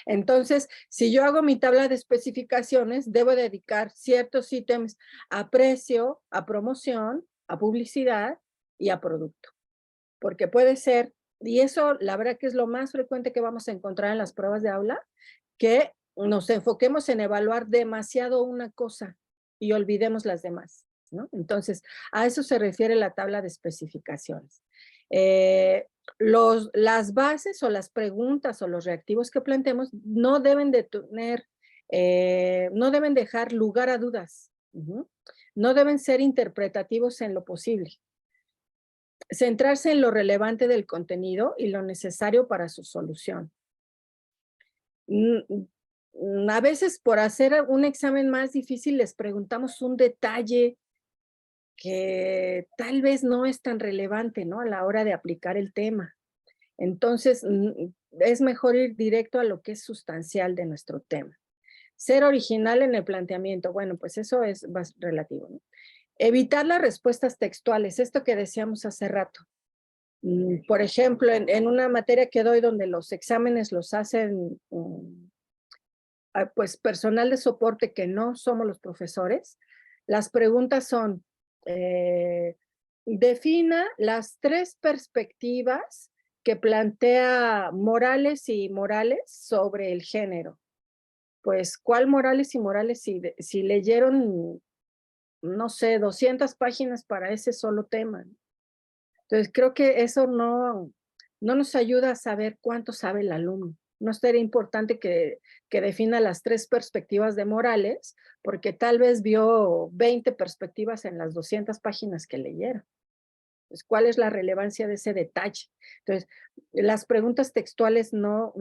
Entonces, si yo hago mi tabla de especificaciones, debo dedicar ciertos ítems a precio, a promoción, a publicidad y a producto. Porque puede ser, y eso la verdad que es lo más frecuente que vamos a encontrar en las pruebas de aula, que nos enfoquemos en evaluar demasiado una cosa y olvidemos las demás, ¿no? Entonces, a eso se refiere la tabla de especificaciones. Las bases o las preguntas o los reactivos que planteemos no deben de tener, no deben dejar lugar a dudas. No deben ser interpretativos en lo posible. Centrarse en lo relevante del contenido y lo necesario para su solución. A veces por hacer un examen más difícil les preguntamos un detalle que tal vez no es tan relevante, ¿no? A la hora de aplicar el tema. Entonces, es mejor ir directo a lo que es sustancial de nuestro tema. Ser original en el planteamiento, bueno, pues eso es más relativo, ¿no? Evitar las respuestas textuales, esto que decíamos hace rato. Por ejemplo, en una materia que doy donde los exámenes los hacen pues personal de soporte que no somos los profesores, las preguntas son, defina las 3 perspectivas que plantea Morales y Morales sobre el género. Pues, ¿cuál Morales y Morales si leyeron, no sé, 200 páginas para ese solo tema? Entonces, creo que eso no nos ayuda a saber cuánto sabe el alumno. No sería importante que defina las 3 perspectivas de Morales, porque tal vez vio 20 perspectivas en las 200 páginas que leyeron. Pues, ¿cuál es la relevancia de ese detalle? Entonces, las preguntas textuales no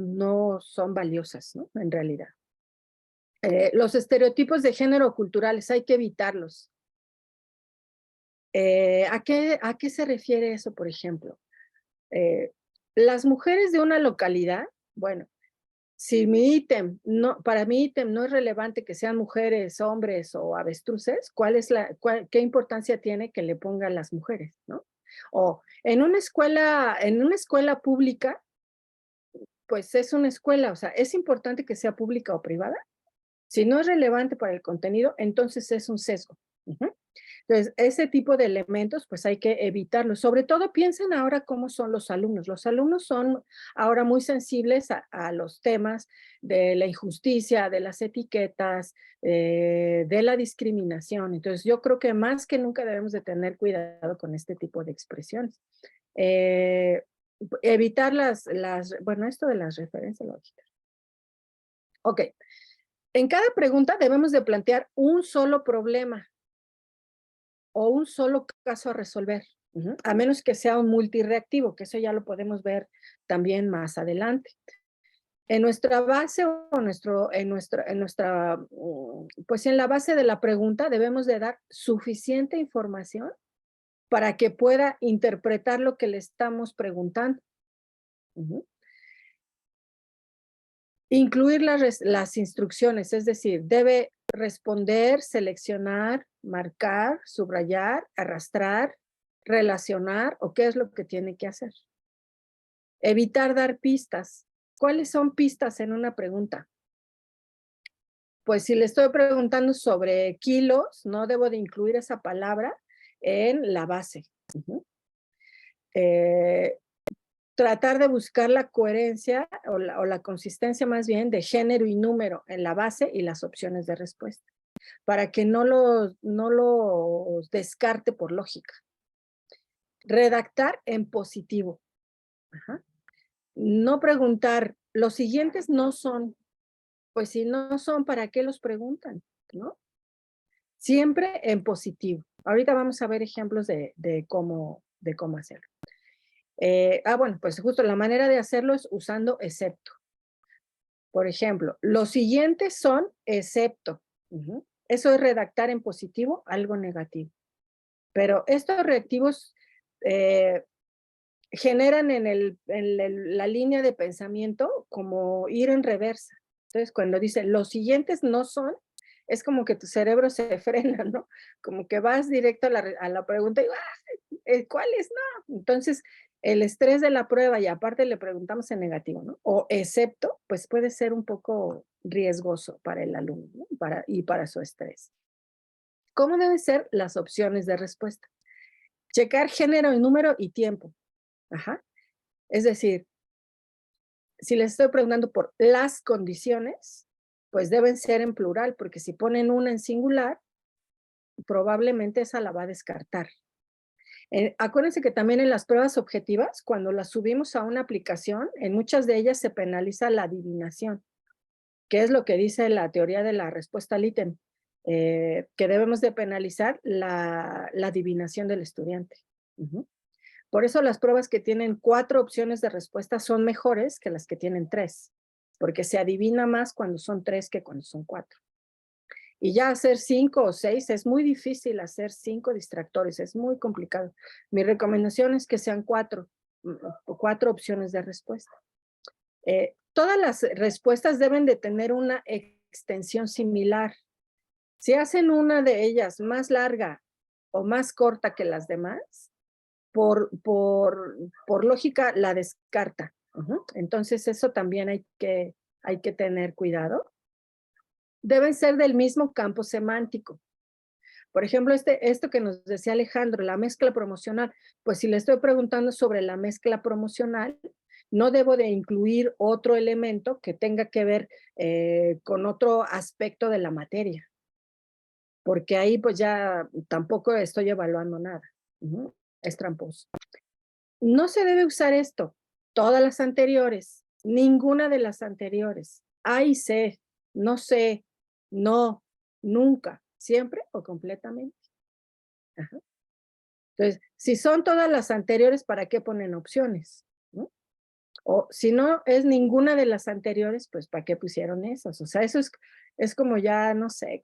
son valiosas, ¿no? En realidad. Los estereotipos de género culturales hay que evitarlos. ¿A qué se refiere eso, por ejemplo? Las mujeres de una localidad, bueno, si para mi ítem no es relevante que sean mujeres, hombres o avestruces, ¿qué importancia tiene que le pongan las mujeres, ¿no? O en una escuela pública, pues es una escuela, o sea, ¿es importante que sea pública o privada? Si no es relevante para el contenido, entonces es un sesgo. Entonces, ese tipo de elementos, pues hay que evitarlos. Sobre todo, piensen ahora cómo son los alumnos. Los alumnos son ahora muy sensibles a los temas de la injusticia, de las etiquetas, de la discriminación. Entonces, yo creo que más que nunca debemos de tener cuidado con este tipo de expresiones. Evitar bueno, esto de las referencias lógicas. Ok. En cada pregunta debemos de plantear un solo problema o un solo caso a resolver, a menos que sea un multireactivo, que eso ya lo podemos ver también más adelante. En nuestra base o pues en la base de la pregunta debemos de dar suficiente información para que pueda interpretar lo que le estamos preguntando. Incluir las instrucciones, es decir, debe responder, seleccionar, marcar, subrayar, arrastrar, relacionar o qué es lo que tiene que hacer. Evitar dar pistas. ¿Cuáles son pistas en una pregunta? Pues si le estoy preguntando sobre kilos, no debo de incluir esa palabra en la base. Tratar de buscar la coherencia o la consistencia más bien de género y número en la base y las opciones de respuesta, para que no los descarte por lógica. Redactar en positivo. No preguntar, los siguientes no son, pues si no son, ¿para qué los preguntan? ¿No? Siempre en positivo. Ahorita vamos a ver ejemplos de cómo hacerlo. Bueno, pues justo la manera de hacerlo es usando excepto. Por ejemplo, los siguientes son excepto. Eso es redactar en positivo algo negativo. Pero estos reactivos generan en la línea de pensamiento como ir en reversa. Entonces, cuando dice los siguientes no son, es como que tu cerebro se frena, ¿no? Como que vas directo a la pregunta y ¿cuáles no? Entonces, el estrés de la prueba y aparte le preguntamos en negativo, ¿no? O excepto, pues puede ser un poco riesgoso para el alumno, ¿no? Y para su estrés. ¿Cómo deben ser las opciones de respuesta? Checar género y número y tiempo. Ajá. Es decir, si les estoy preguntando por las condiciones, pues deben ser en plural, porque si ponen una en singular, probablemente esa la va a descartar. Acuérdense que también en las pruebas objetivas, cuando las subimos a una aplicación, en muchas de ellas se penaliza la adivinación, que es lo que dice la teoría de la respuesta al ítem, que debemos de penalizar la adivinación del estudiante. Por eso las pruebas que tienen 4 opciones de respuesta son mejores que las que tienen 3, porque se adivina más cuando son 3 que cuando son 4. Y ya hacer 5 o 6, es muy difícil hacer 5 distractores, es muy complicado. Mi recomendación es que sean 4 opciones de respuesta. Todas las respuestas deben de tener una extensión similar. Si hacen una de ellas más larga o más corta que las demás, por lógica la descarta. Entonces eso también hay que tener cuidado. Deben ser del mismo campo semántico. Por ejemplo, esto que nos decía Alejandro, la mezcla promocional, pues si le estoy preguntando sobre la mezcla promocional, no debo de incluir otro elemento que tenga que ver con otro aspecto de la materia, porque ahí pues ya tampoco estoy evaluando nada. Es tramposo. No se debe usar esto, todas las anteriores, ninguna de las anteriores, A y C, no sé, no, nunca, siempre o completamente. Ajá. Entonces, si son todas las anteriores, ¿para qué ponen opciones? ¿No? O si no es ninguna de las anteriores, pues ¿para qué pusieron esas? O sea, eso es como ya, no sé,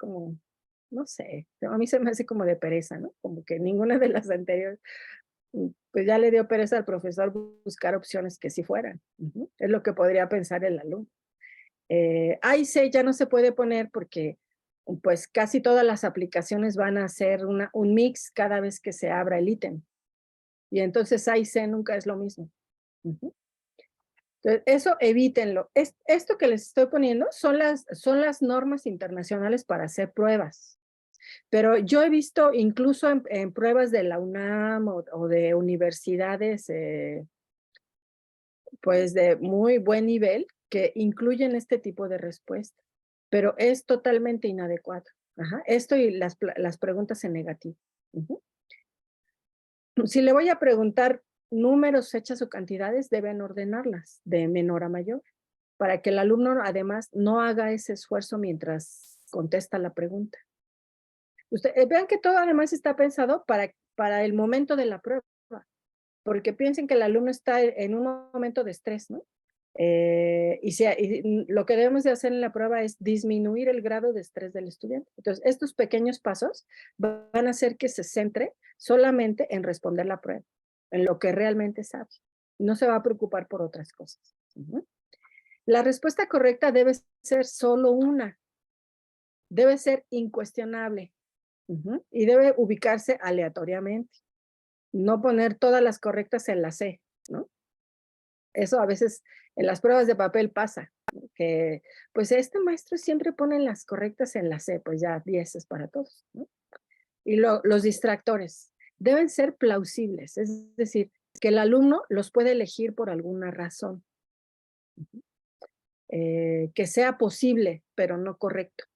no sé, a mí se me hace como de pereza, ¿no? Como que ninguna de las anteriores, pues ya le dio pereza al profesor buscar opciones que sí fueran. Es lo que podría pensar el alumno. A y C ya no se puede poner porque pues casi todas las aplicaciones van a hacer un mix cada vez que se abra el ítem. Y entonces A y C nunca es lo mismo. Entonces, eso evítenlo. Esto que les estoy poniendo son las normas internacionales para hacer pruebas. Pero yo he visto incluso en pruebas de la UNAM o de universidades pues de muy buen nivel que incluyen este tipo de respuesta, pero es totalmente inadecuado. Esto y las preguntas en negativo. Si le voy a preguntar números, fechas o cantidades, deben ordenarlas de menor a mayor, para que el alumno además no haga ese esfuerzo mientras contesta la pregunta. Vean que todo además está pensado para el momento de la prueba, porque piensen que el alumno está en un momento de estrés, ¿no? Y lo que debemos de hacer en la prueba es disminuir el grado de estrés del estudiante. Entonces, estos pequeños pasos van a hacer que se centre solamente en responder la prueba, en lo que realmente sabe. No se va a preocupar por otras cosas. La respuesta correcta debe ser solo una. Debe ser incuestionable. Y debe ubicarse aleatoriamente. No poner todas las correctas en la C, ¿no? Eso a veces en las pruebas de papel pasa, ¿no? Que pues este maestro siempre pone las correctas en la C, pues ya 10 es para todos, ¿no? Y los distractores deben ser plausibles, es decir, que el alumno los puede elegir por alguna razón. Que sea posible, pero no correcto.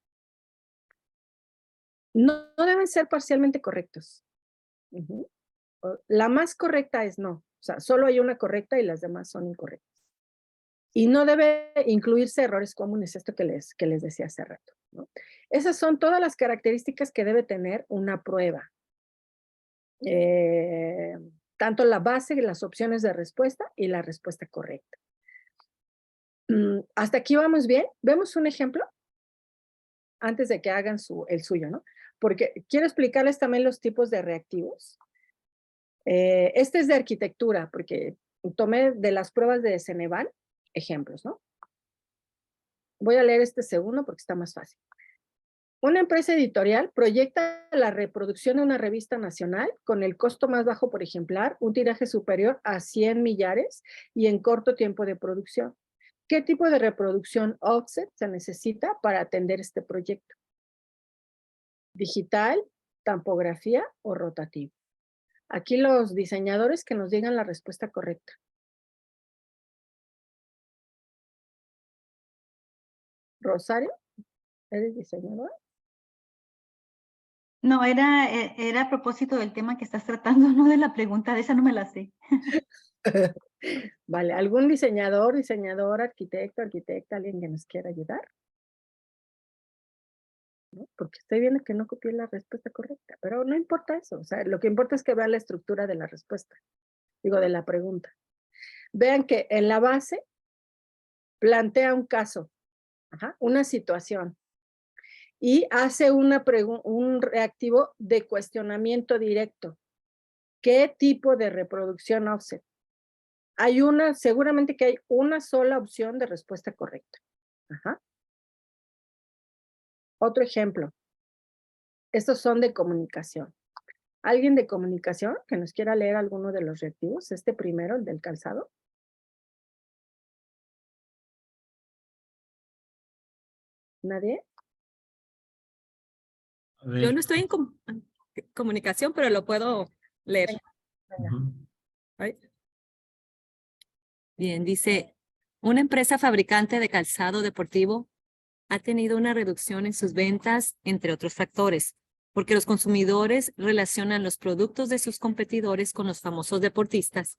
No deben ser parcialmente correctos. La más correcta es no. O sea, solo hay una correcta y las demás son incorrectas. Y no debe incluirse errores comunes, esto que les decía hace rato, ¿no? Esas son todas las características que debe tener una prueba. Tanto la base, las opciones de respuesta y la respuesta correcta. ¿Hasta aquí vamos bien? ¿Vemos un ejemplo? Antes de que hagan el suyo, ¿no? Porque quiero explicarles también los tipos de reactivos. Este es de arquitectura, porque tomé de las pruebas de Ceneval ejemplos, ¿no? Voy a leer este segundo porque está más fácil. Una empresa editorial proyecta la reproducción de una revista nacional con el costo más bajo por ejemplar, un tiraje superior a 100 millares y en corto tiempo de producción. ¿Qué tipo de reproducción offset se necesita para atender este proyecto? ¿Digital, tampografía o rotativo? Aquí los diseñadores que nos digan la respuesta correcta. Rosario, ¿eres diseñadora? No, era a propósito del tema que estás tratando, no de la pregunta, de esa no me la sé. Vale, ¿algún diseñador, diseñadora, arquitecto, arquitecta, alguien que nos quiera ayudar? ¿No? Porque estoy viendo que no copié la respuesta correcta, pero no importa eso, o sea, lo que importa es que vean la estructura de la respuesta, digo, de la pregunta. Vean que en la base plantea un caso, una situación, y hace un reactivo de cuestionamiento directo. ¿Qué tipo de reproducción offset? Seguramente que hay una sola opción de respuesta correcta. Otro ejemplo. Estos son de comunicación. ¿Alguien de comunicación que nos quiera leer alguno de los reactivos? Este primero, el del calzado. ¿Nadie? A ver, Yo no estoy en comunicación, pero lo puedo leer. Venga. ujú. Ay. Bien, dice, una empresa fabricante de calzado deportivo ha tenido una reducción en sus ventas, entre otros factores, porque los consumidores relacionan los productos de sus competidores con los famosos deportistas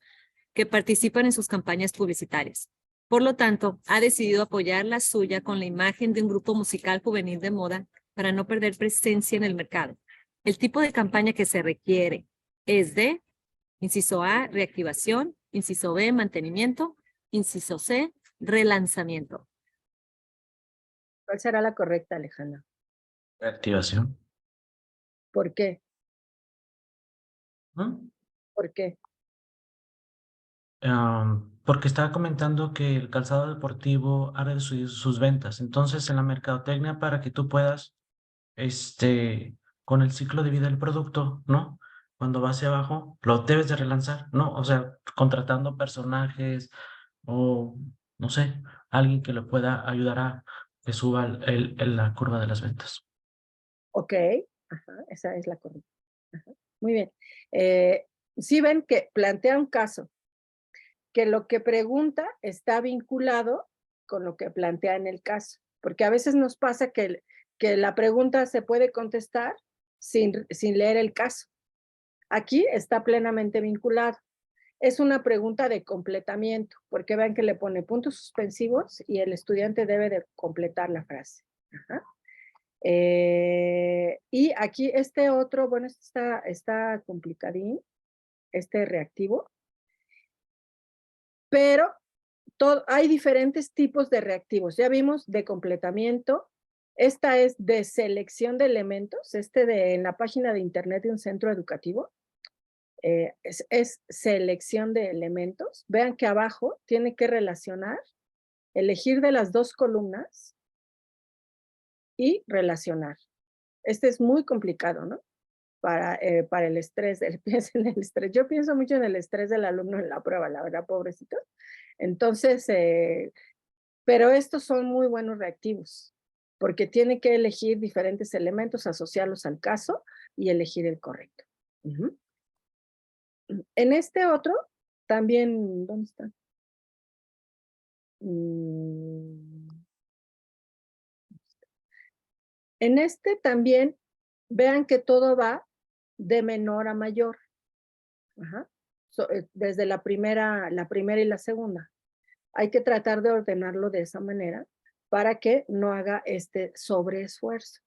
que participan en sus campañas publicitarias. Por lo tanto, ha decidido apoyar la suya con la imagen de un grupo musical juvenil de moda para no perder presencia en el mercado. El tipo de campaña que se requiere es de, inciso A, reactivación, inciso B, mantenimiento, inciso C, relanzamiento. ¿Cuál será la correcta, Alejandra? Reactivación. ¿Por qué? ¿No? ¿Por qué? Porque estaba comentando que el calzado deportivo ha reducido sus ventas. Entonces, en la mercadotecnia, para que tú puedas, con el ciclo de vida del producto, ¿no? Cuando va hacia abajo, lo debes de relanzar, ¿no? O sea, contratando personajes o, no sé, alguien que le pueda ayudar a que suba la curva de las ventas. Ok, esa es la correcta. Muy bien. Sí ven que plantea un caso, que lo que pregunta está vinculado con lo que plantea en el caso, porque a veces nos pasa que la pregunta se puede contestar sin leer el caso. Aquí está plenamente vinculado. Es una pregunta de completamiento, porque vean que le pone puntos suspensivos y el estudiante debe de completar la frase. Y aquí este otro, bueno, está complicadín, este reactivo, pero hay diferentes tipos de reactivos. Ya vimos de completamiento, esta es de selección de elementos, en la página de internet de un centro educativo, es selección de elementos. Vean que abajo tiene que relacionar, elegir de las dos columnas y relacionar. Este es muy complicado, ¿no? Para el estrés, piensa en el estrés. Yo pienso mucho en el estrés del alumno en la prueba, la verdad, pobrecito. Entonces, pero estos son muy buenos reactivos, porque tiene que elegir diferentes elementos, asociarlos al caso y elegir el correcto. En este otro, también, ¿dónde está? En este también, vean que todo va de menor a mayor. Desde la primera y la segunda. Hay que tratar de ordenarlo de esa manera para que no haga este sobreesfuerzo.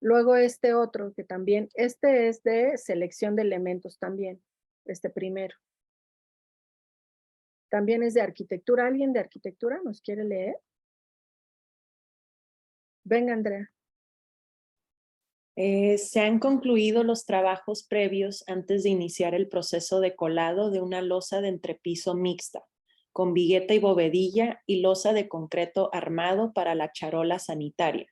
Luego este otro, que también, este es de selección de elementos también, este primero. También es de arquitectura. ¿Alguien de arquitectura nos quiere leer? Venga, Andrea. Se han concluido los trabajos previos antes de iniciar el proceso de colado de una losa de entrepiso mixta, con vigueta y bovedilla y losa de concreto armado para la charola sanitaria.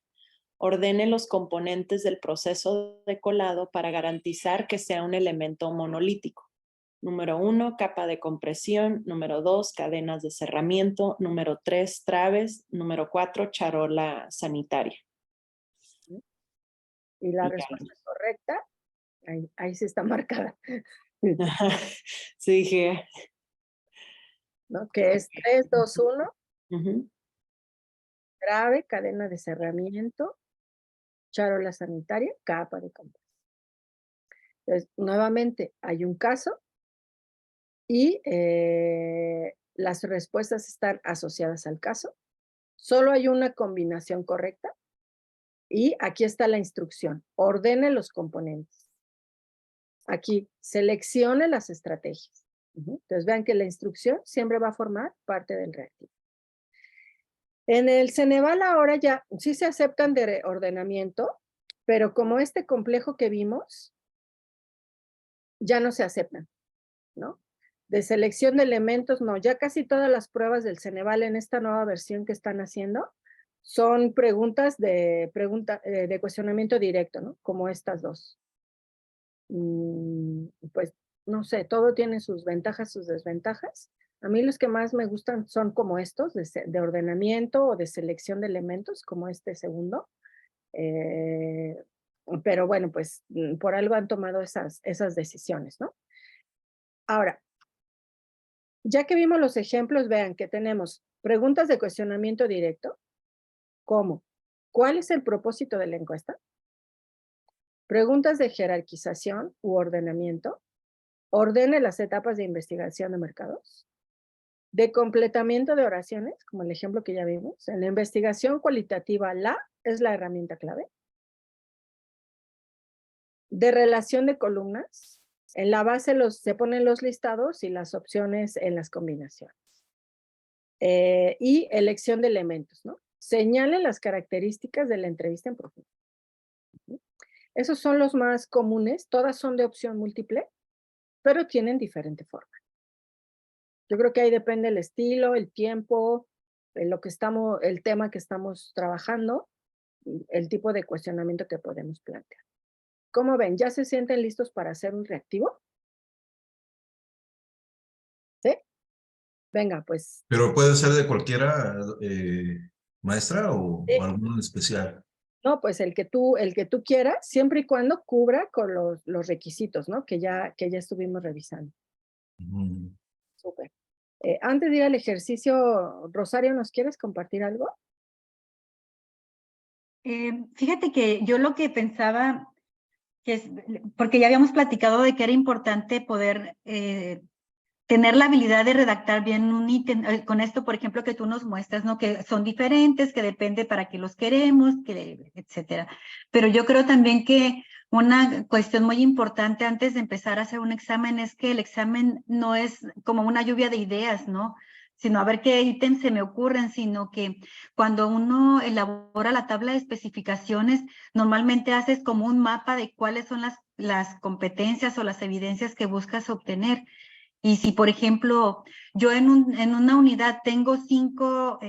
ordene los componentes del proceso de colado para garantizar que sea un elemento monolítico. Número 1, capa de compresión. Número 2, cadenas de cerramiento. Número 3, traves. Número 4, charola sanitaria. Y la Ya. respuesta correcta, ahí sí está marcada, Sí, dije. ¿no? Que es 3, 2, 1, Ujú. trave, cadena de cerramiento, charola sanitaria, capa de compresión. Entonces, nuevamente, hay un caso y las respuestas están asociadas al caso. Solo hay una combinación correcta y aquí está la instrucción. Ordene los componentes. Aquí, seleccione las estrategias. Entonces, vean que la instrucción siempre va a formar parte del reactivo. En el Ceneval ahora ya sí se aceptan de ordenamiento, pero como este complejo que vimos, ya no se aceptan, ¿no? De selección de elementos, no. Ya casi todas las pruebas del Ceneval en esta nueva versión que están haciendo son preguntas de cuestionamiento directo, ¿no? Como estas dos. Pues, no sé, todo tiene sus ventajas, sus desventajas. A mí los que más me gustan son como estos, de ordenamiento o de selección de elementos, como este segundo. Pero bueno, pues por algo han tomado esas decisiones, ¿no? Ahora, ya que vimos los ejemplos, vean que tenemos preguntas de cuestionamiento directo, como, ¿cuál es el propósito de la encuesta? Preguntas de jerarquización u ordenamiento, ordene las etapas de investigación de mercados, de completamiento de oraciones, como el ejemplo que ya vimos. En la investigación cualitativa, la es la herramienta clave. De relación de columnas, en la base se ponen los listados y las opciones en las combinaciones. Y elección de elementos, ¿no? Señalen las características de la entrevista en profundidad. Esos son los más comunes, todas son de opción múltiple, pero tienen diferente forma. Yo creo que ahí depende el estilo, el tiempo, el tema que estamos trabajando, el tipo de cuestionamiento que podemos plantear. ¿Cómo ven? ¿Ya se sienten listos para hacer un reactivo? ¿Sí? Venga, pues. Pero puede ser de cualquiera, maestra, Sí. o alguno en especial. No, pues el que tú quieras, siempre y cuando cubra con los requisitos, ¿no? Que ya estuvimos revisando. Súper. Antes de ir al ejercicio, Rosario, ¿nos quieres compartir algo? Fíjate que yo lo que pensaba, porque ya habíamos platicado de que era importante poder tener la habilidad de redactar bien un ítem, con esto, por ejemplo, que tú nos muestras, ¿no? Que son diferentes, que depende para qué los queremos, etcétera. Pero yo creo también que una cuestión muy importante antes de empezar a hacer un examen es que el examen no es como una lluvia de ideas, ¿no? Sino a ver qué ítems se me ocurren, sino que cuando uno elabora la tabla de especificaciones, normalmente haces como un mapa de cuáles son las competencias o las evidencias que buscas obtener. Y si, por ejemplo, yo en una unidad tengo 5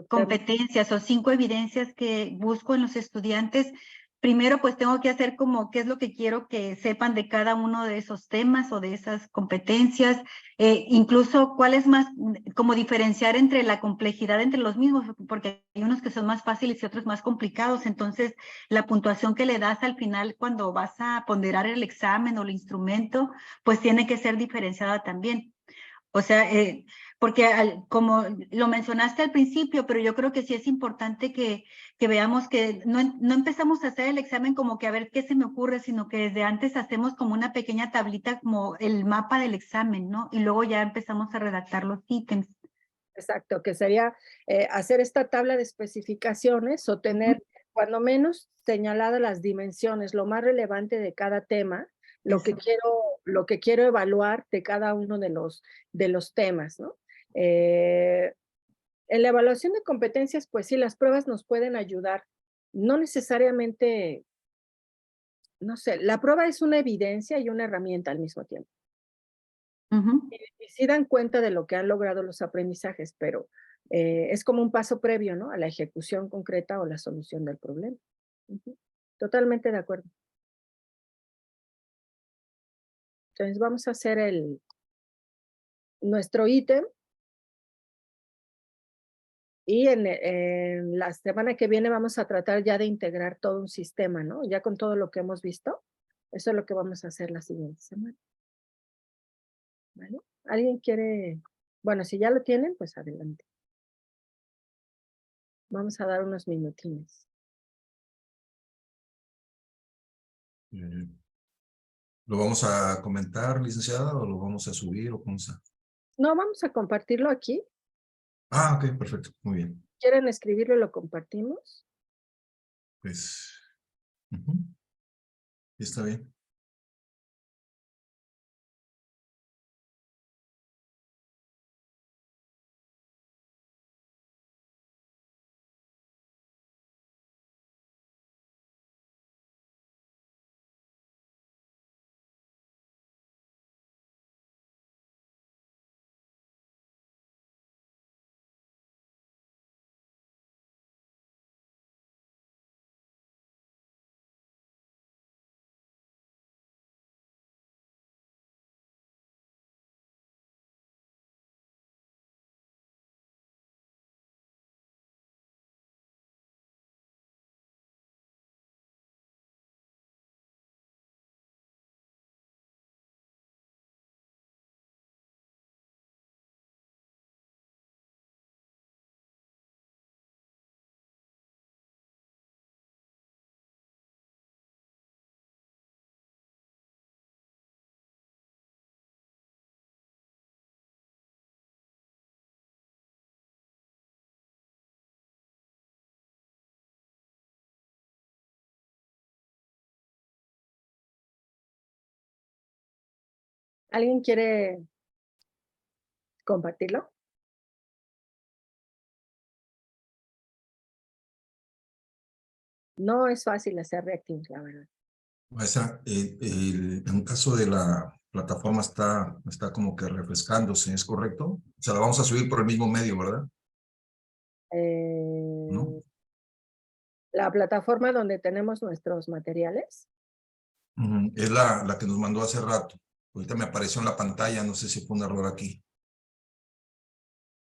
competencias o 5 evidencias que busco en los estudiantes, primero pues tengo que hacer como qué es lo que quiero que sepan de cada uno de esos temas o de esas competencias, incluso cuál es más, como diferenciar entre la complejidad entre los mismos, porque hay unos que son más fáciles y otros más complicados, entonces la puntuación que le das al final cuando vas a ponderar el examen o el instrumento, pues tiene que ser diferenciada también. O sea, porque como lo mencionaste al principio, pero yo creo que sí es importante que veamos que no empezamos a hacer el examen como que a ver qué se me ocurre, sino que desde antes hacemos como una pequeña tablita como el mapa del examen, ¿no? Y luego ya empezamos a redactar los ítems. Exacto, que sería hacer esta tabla de especificaciones o tener cuando menos señaladas las dimensiones, lo más relevante de cada tema, lo que quiero evaluar de cada uno de los temas, ¿no? En la evaluación de competencias, pues sí, las pruebas nos pueden ayudar. No necesariamente, no sé, la prueba es una evidencia y una herramienta al mismo tiempo. Y sí dan cuenta de lo que han logrado los aprendizajes, pero es como un paso previo, ¿no? A la ejecución concreta o la solución del problema. Ujú. Totalmente de acuerdo. Entonces vamos a hacer nuestro ítem. Y en la semana que viene vamos a tratar ya de integrar todo un sistema, ¿no? Ya con todo lo que hemos visto. Eso es lo que vamos a hacer la siguiente semana. ¿Vale? ¿Alguien quiere? Bueno, si ya lo tienen, pues adelante. Vamos a dar unos minutines. ¿Lo vamos a comentar, licenciada, o lo vamos a subir o cómo está? No, vamos a compartirlo aquí. Ah, ok, perfecto, muy bien. ¿Quieren escribirlo y lo compartimos? Pues, ujú, está bien. ¿Alguien quiere compartirlo? No es fácil hacer reacting, la verdad. Maestra, en un caso de la plataforma está como que refrescándose, ¿es correcto? O sea, la vamos a subir por el mismo medio, ¿verdad? ¿No? La plataforma donde tenemos nuestros materiales. Es la que nos mandó hace rato. Ahorita me apareció en la pantalla, no sé si fue un error aquí.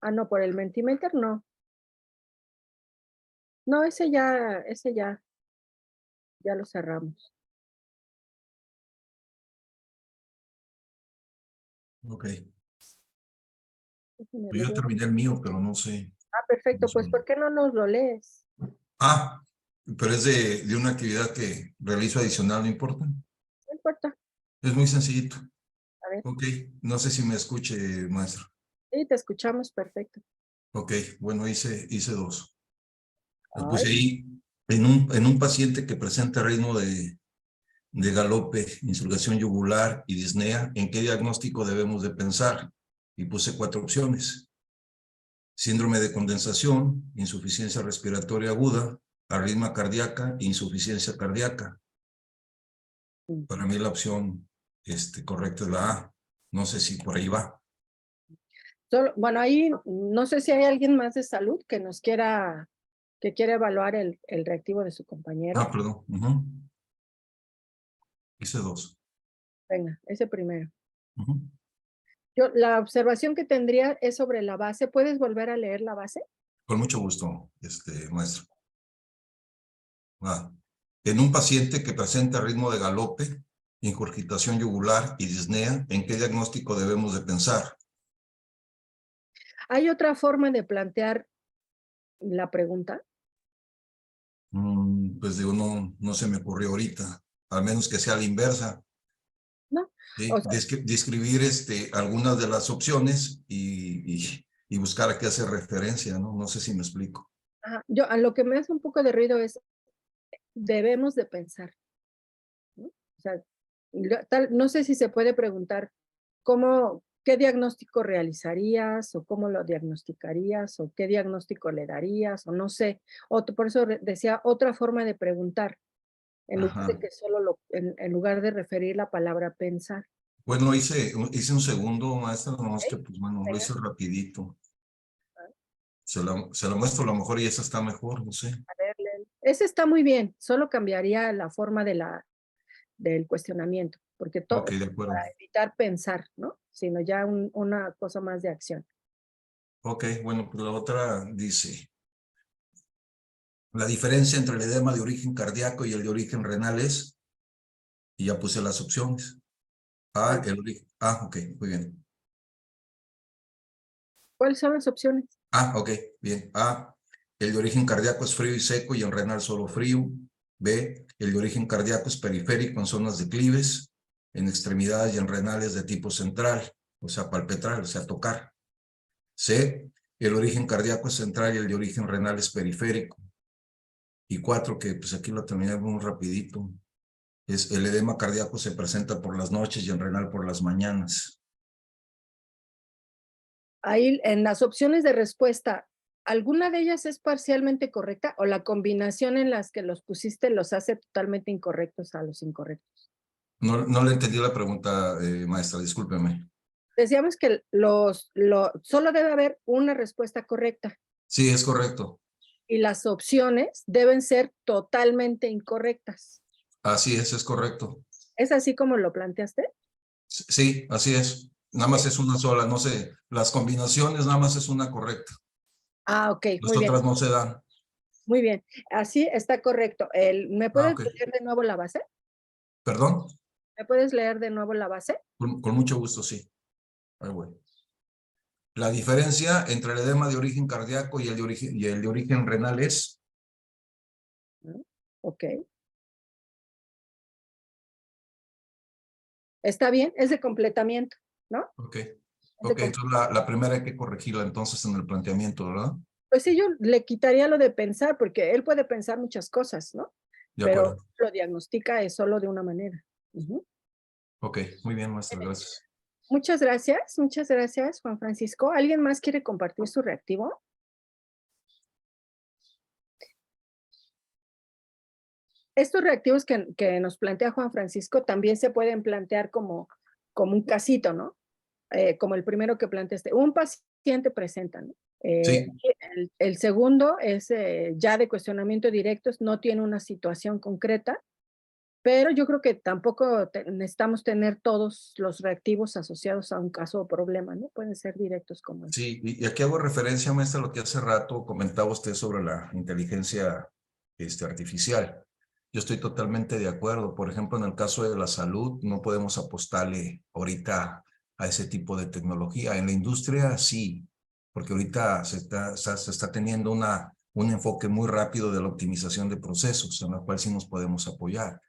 Ah, no, por el Mentimeter no. No, ese ya lo cerramos. Ok. Déjame Yo ya verlo. terminé el mío, pero no sé. Ah, perfecto, No pues sé. ¿por qué no nos lo lees? Ah, pero es de una actividad que realizo adicional, ¿no importa? No importa, Es muy sencillito. a ver. Ok, no sé si me escuche, maestra. Sí, te escuchamos perfecto. Ok, bueno, hice dos. Lo Ay, puse ahí en un paciente que presenta ritmo de galope, insurgación yugular y disnea. ¿En qué diagnóstico debemos de pensar? Y puse 4 opciones. Síndrome de condensación, insuficiencia respiratoria aguda, arritmia cardíaca, insuficiencia cardíaca. Para mí la opción correcta es la A. No sé si por ahí va. bueno, ahí no sé si hay alguien más de salud que quiera evaluar el reactivo de su compañero. Ah, perdón. Hice 2. Venga, ese primero. Ujú. La observación que tendría es sobre la base. ¿Puedes volver a leer la base? Con mucho gusto, maestro. En un paciente que presenta ritmo de galope, ingurgitación yugular y disnea, ¿en qué diagnóstico debemos de pensar? ¿Hay otra forma de plantear la pregunta? Pues digo, no se me ocurrió ahorita, al menos que sea la inversa. No. ¿Sí? O sea, Describir algunas de las opciones y buscar a qué hacer referencia, ¿no? No sé si me explico. ajá, a lo que me hace un poco de ruido es, debemos de pensar, ¿no? O sea, no sé si se puede preguntar qué diagnóstico realizarías o cómo lo diagnosticarías o qué diagnóstico le darías o no sé. Por eso decía otra forma de preguntar, en lugar de Ajá. que solo en lugar de referir la palabra pensar. Bueno, hice un segundo, maestra, nomás que, pues bueno, lo Venga. hice rapidito. Se la muestro a lo mejor y esa está mejor, no sé. A ver, ese está muy bien, solo cambiaría la forma del cuestionamiento, porque todo Ok, de acuerdo. para evitar pensar, ¿no? Sino ya una cosa más de acción. Ok, bueno, pues la otra dice, la diferencia entre el edema de origen cardíaco y el de origen renal es, y ya puse las opciones. A, el origen, ok, muy bien. ¿Cuáles son las opciones? Ok, bien. A, el de origen cardíaco es frío y seco y en renal solo frío. B, el de origen cardíaco es periférico en zonas declives, en extremidades y en renales de tipo central, o sea, palpebral, o sea, tocar. C, el origen cardíaco es central y el de origen renal es periférico. Y 4, que pues aquí lo terminé muy rapidito, es el edema cardíaco se presenta por las noches y en renal por las mañanas. Ahí en las opciones de respuesta, ¿alguna de ellas es parcialmente correcta o la combinación en las que los pusiste los hace totalmente incorrectos a los incorrectos? No le entendí la pregunta, maestra, discúlpeme. Decíamos que solo debe haber una respuesta correcta Sí, es correcto. y las opciones deben ser totalmente incorrectas. Así es correcto. ¿Es así como lo planteaste? Sí, así es. Nada más es una sola, no sé. Las combinaciones nada más es una correcta. Ok, Las muy bien. otras no se dan. Muy bien, así está correcto. ¿Me puedes Ok. leer de nuevo la base? ¿Perdón? ¿Me puedes leer de nuevo la base? Con mucho gusto, sí. Ahí voy. La diferencia entre el edema de origen cardíaco y el de origen renal es. Ok. Está bien, es de completamiento, ¿no? Ok. Es de Ok, entonces la primera hay que corregirla entonces en el planteamiento, ¿verdad? Pues sí, yo le quitaría lo de pensar, porque él puede pensar muchas cosas, ¿no? De Pero acuerdo. lo diagnostica es solo de una manera. Ok, muy bien, maestra, gracias. Muchas gracias, Juan Francisco. ¿Alguien más quiere compartir su reactivo? Estos reactivos que nos plantea Juan Francisco también se pueden plantear como un casito, ¿no? Como el primero que planteaste. Un paciente presenta, ¿no? Sí. El segundo es ya de cuestionamiento directo, no tiene una situación concreta, pero yo creo que tampoco necesitamos tener todos los reactivos asociados a un caso o problema, ¿no? Pueden ser directos como este. Sí, y aquí hago referencia, maestra, a lo que hace rato comentaba usted sobre la inteligencia artificial. Yo estoy totalmente de acuerdo. Por ejemplo, en el caso de la salud, no podemos apostarle ahorita a ese tipo de tecnología. En la industria, sí, porque ahorita se está teniendo un enfoque muy rápido de la optimización de procesos, en la cual sí nos podemos apoyar.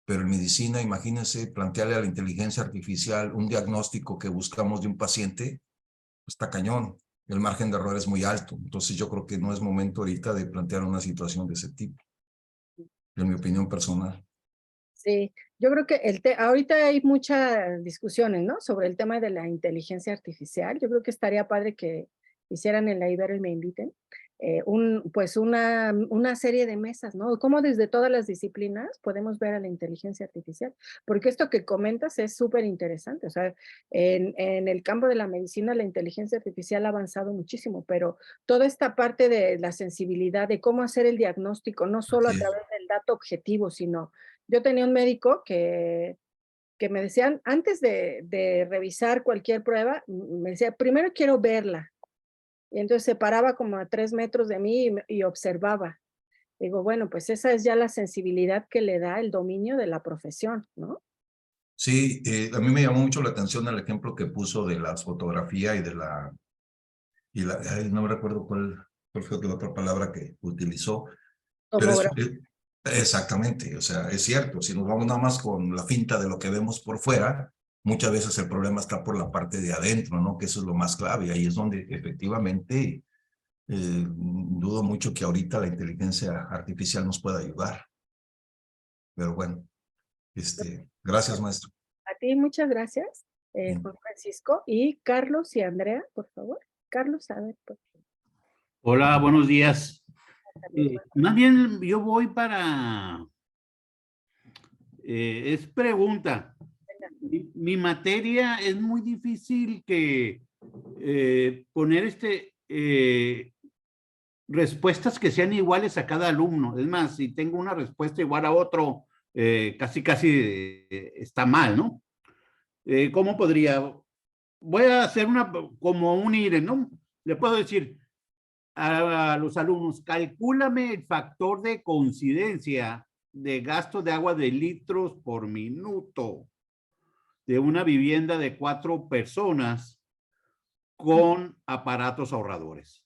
Pero en medicina, imagínense, plantearle a la inteligencia artificial un diagnóstico que buscamos de un paciente, está cañón. El margen de error es muy alto. Entonces yo creo que no es momento ahorita de plantear una situación de ese tipo, en mi opinión personal. Sí, yo creo que ahorita hay muchas discusiones, ¿no? Sobre el tema de la inteligencia artificial. Yo creo que estaría padre que hicieran en la Ibero y me inviten. Pues una serie de mesas, ¿no? Cómo desde todas las disciplinas podemos ver a la inteligencia artificial. Porque esto que comentas es súper interesante. O sea, en el campo de la medicina la inteligencia artificial ha avanzado muchísimo, pero toda esta parte de la sensibilidad, de cómo hacer el diagnóstico, no solo a través del dato objetivo, sino yo tenía un médico que me decían, antes de revisar cualquier prueba, me decía, primero quiero verla. Y entonces se paraba como a 3 metros de mí y observaba. Digo, bueno, pues esa es ya la sensibilidad que le da el dominio de la profesión, ¿no? Sí, a mí me llamó mucho la atención el ejemplo que puso de la fotografía ay, no me recuerdo cuál fue la otra palabra que utilizó, pero exactamente, o sea, es cierto, si nos vamos nada más con la finta de lo que vemos por fuera, muchas veces el problema está por la parte de adentro, ¿no? Que eso es lo más clave, ahí es donde efectivamente dudo mucho que ahorita la inteligencia artificial nos pueda ayudar. Pero bueno, gracias, maestro. A ti muchas gracias, Juan Francisco. Y Carlos y Andrea, por favor. Carlos, a ver, por favor. Hola, buenos días. Más bien yo voy para... es pregunta. Mi materia es muy difícil que poner respuestas que sean iguales a cada alumno. Es más, si tengo una respuesta igual a otro, casi está mal, ¿no? ¿Cómo podría? Voy a hacer como un IRE, ¿no? Le puedo decir a los alumnos, calcúlame el factor de coincidencia de gasto de agua de litros por minuto de una vivienda de 4 personas con aparatos ahorradores.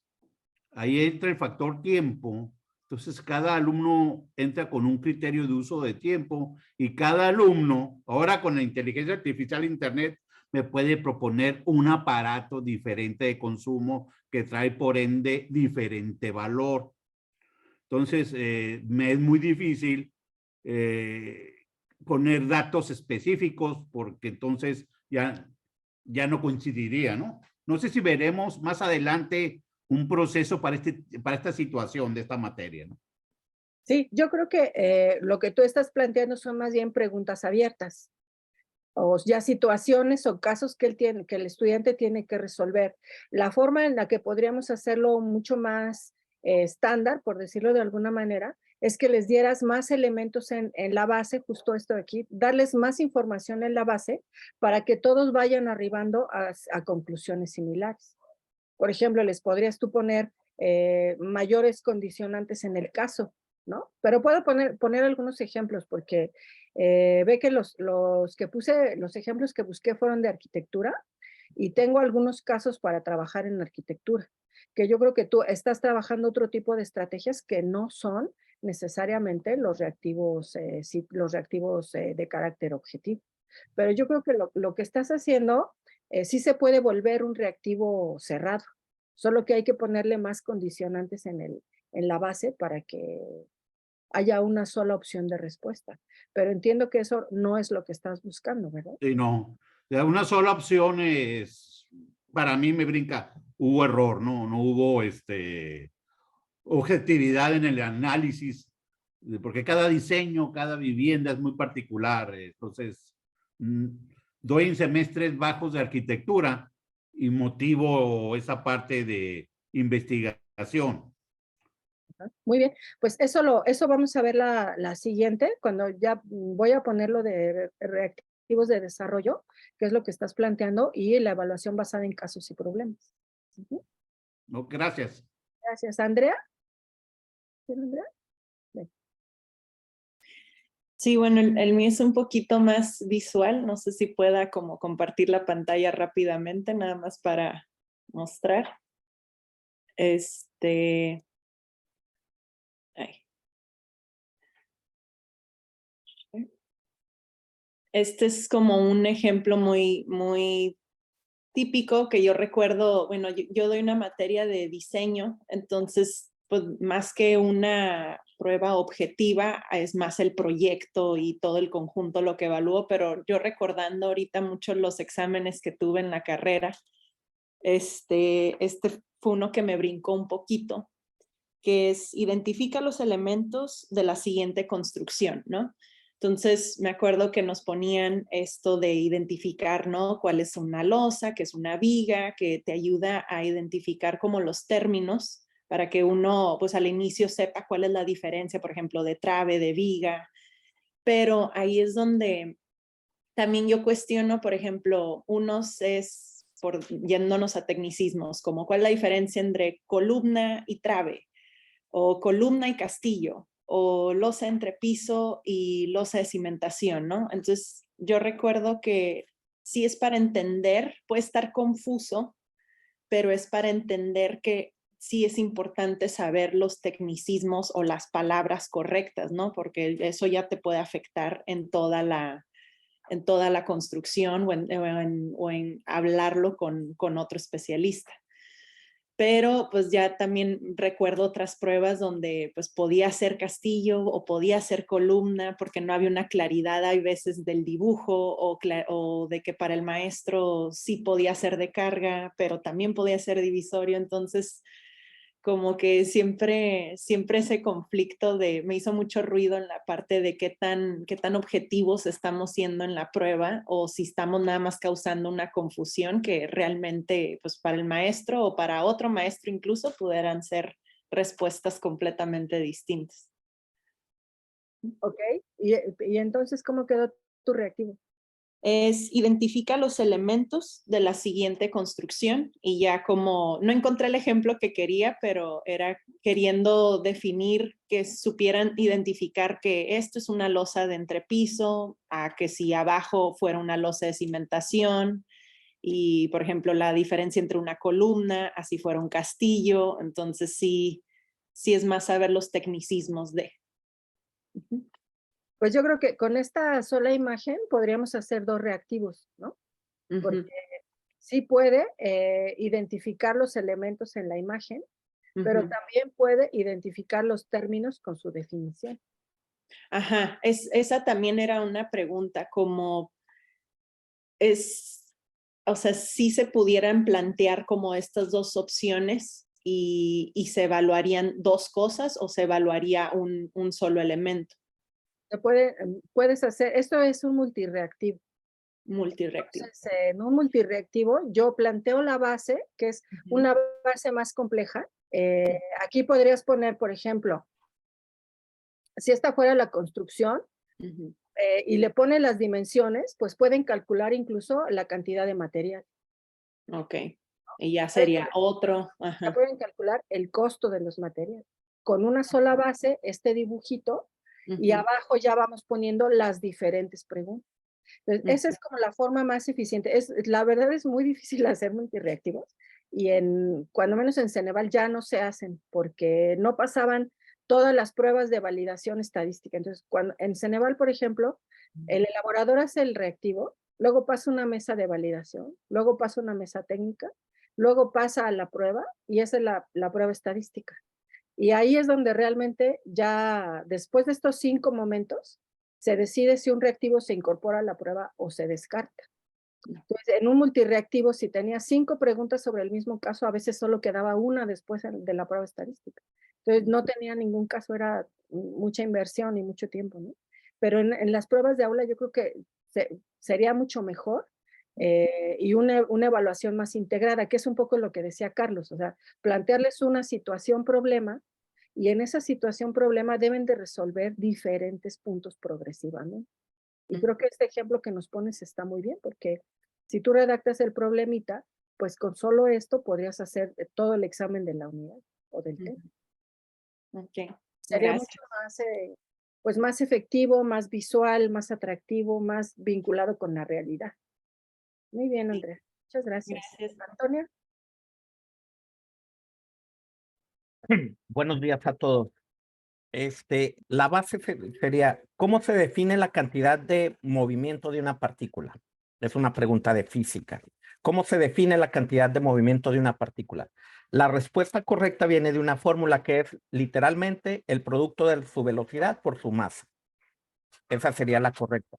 Ahí entra el factor tiempo. Entonces, cada alumno entra con un criterio de uso de tiempo y cada alumno, ahora con la inteligencia artificial Internet, me puede proponer un aparato diferente de consumo que trae, por ende, diferente valor. Entonces, me es muy difícil poner datos específicos porque entonces ya no coincidiría, ¿no? No sé si veremos más adelante un proceso para esta situación de esta materia, ¿no? Sí, yo creo que lo que tú estás planteando son más bien preguntas abiertas o ya situaciones o casos que el estudiante tiene que resolver. La forma en la que podríamos hacerlo mucho más estándar, por decirlo de alguna manera, es que les dieras más elementos en la base, justo esto de aquí, darles más información en la base para que todos vayan arribando a conclusiones similares. Por ejemplo, les podrías tú poner mayores condicionantes en el caso, ¿no? Pero puedo poner algunos ejemplos porque ve que los ejemplos que busqué fueron de arquitectura y tengo algunos casos para trabajar en arquitectura, que yo creo que tú estás trabajando otro tipo de estrategias que no son necesariamente los reactivos de carácter objetivo. Pero yo creo que lo que estás haciendo sí se puede volver un reactivo cerrado, solo que hay que ponerle más condicionantes en la base para que haya una sola opción de respuesta. Pero entiendo que eso no es lo que estás buscando, ¿verdad? Sí, no. Una sola opción es, para mí me brinca, hubo error, ¿no? No hubo objetividad en el análisis, porque cada diseño, cada vivienda es muy particular. Entonces, doy en semestres bajos de arquitectura y motivo esa parte de investigación. Muy bien, pues eso vamos a ver la siguiente, cuando ya voy a poner lo de reactivos de desarrollo, que es lo que estás planteando, y la evaluación basada en casos y problemas. No, gracias. Gracias. ¿Andrea? ¿Sí, Andrea? Sí, bueno, el mío es un poquito más visual. No sé si pueda como compartir la pantalla rápidamente, nada más para mostrar. Ahí. Este es como un ejemplo muy, muy típico que yo recuerdo. Bueno, yo doy una materia de diseño, entonces, pues más que una prueba objetiva, es más el proyecto y todo el conjunto lo que evalúo, pero yo recordando ahorita mucho los exámenes que tuve en la carrera, este fue uno que me brincó un poquito, que es identifica los elementos de la siguiente construcción, ¿no? Entonces, me acuerdo que nos ponían esto de identificar, ¿no? ¿Cuál es una losa? ¿Qué es una viga? Que te ayuda a identificar como los términos para que uno, pues al inicio sepa cuál es la diferencia, por ejemplo, de trave, de viga. Pero ahí es donde también yo cuestiono, por ejemplo, unos es, yéndonos a tecnicismos, como cuál es la diferencia entre columna y trave, o columna y castillo, o losa entre piso y losa de cimentación, ¿no? Entonces, yo recuerdo que sí es para entender, puede estar confuso, pero es para entender que sí es importante saber los tecnicismos o las palabras correctas, ¿no? Porque eso ya te puede afectar en toda la construcción o en hablarlo con otro especialista. Pero pues ya también recuerdo otras pruebas donde pues podía ser castillo o podía ser columna porque no había una claridad, hay veces del dibujo o de que para el maestro sí podía ser de carga, pero también podía ser divisorio. Entonces como que siempre ese conflicto me hizo mucho ruido en la parte de qué tan objetivos estamos siendo en la prueba o si estamos nada más causando una confusión que realmente pues para el maestro o para otro maestro incluso pudieran ser respuestas completamente distintas. Ok, y entonces, ¿cómo quedó tu reactivo? Es identifica los elementos de la siguiente construcción y ya como, no encontré el ejemplo que quería, pero era queriendo definir que supieran identificar que esto es una losa de entrepiso, a que si abajo fuera una losa de cimentación y, por ejemplo, la diferencia entre una columna, así fuera un castillo, entonces sí es más saber los tecnicismos de. Pues yo creo que con esta sola imagen podríamos hacer 2 reactivos, ¿no? Porque sí puede identificar los elementos en la imagen, pero también puede identificar los términos con su definición. Ajá, esa también era una pregunta, como o sea, si se pudieran plantear como estas 2 opciones y se evaluarían 2 cosas o se evaluaría un solo elemento. Puedes hacer, esto es un multireactivo. Multireactivo. Entonces, en un multireactivo yo planteo la base, que es una base más compleja. Aquí podrías poner, por ejemplo, si esta fuera la construcción y le pone las dimensiones, pues pueden calcular incluso la cantidad de material. Ok, y ya sería otro. Ya pueden calcular el costo de los materiales. Con una sola base, este dibujito, y abajo ya vamos poniendo las diferentes preguntas. Entonces, esa es como la forma más eficiente. La verdad es muy difícil hacer multireactivos y cuando menos en Ceneval ya no se hacen porque no pasaban todas las pruebas de validación estadística. Entonces, en Ceneval, por ejemplo, el elaborador hace el reactivo, luego pasa una mesa de validación, luego pasa una mesa técnica, luego pasa a la prueba y esa es la prueba estadística. Y ahí es donde realmente ya después de estos 5 momentos se decide si un reactivo se incorpora a la prueba o se descarta. Entonces, en un multireactivo, si tenía 5 preguntas sobre el mismo caso, a veces solo quedaba una después de la prueba estadística. Entonces, no tenía ningún caso, era mucha inversión y mucho tiempo, ¿no? Pero en las pruebas de aula yo creo que sería mucho mejor y una evaluación más integrada, que es un poco lo que decía Carlos, o sea, plantearles una situación problema y en esa situación problema deben de resolver diferentes puntos progresivamente. Y creo que este ejemplo que nos pones está muy bien, porque si tú redactas el problemita, pues con solo esto podrías hacer todo el examen de la unidad o del tema. Ok, Sería gracias. mucho más, pues más efectivo, más visual, más atractivo, más vinculado con la realidad. Muy bien, Andrea. Muchas gracias. Gracias. Antonia. Buenos días a todos. La base sería, ¿cómo se define la cantidad de movimiento de una partícula? Es una pregunta de física. ¿Cómo se define la cantidad de movimiento de una partícula? La respuesta correcta viene de una fórmula que es literalmente el producto de su velocidad por su masa. Esa sería la correcta.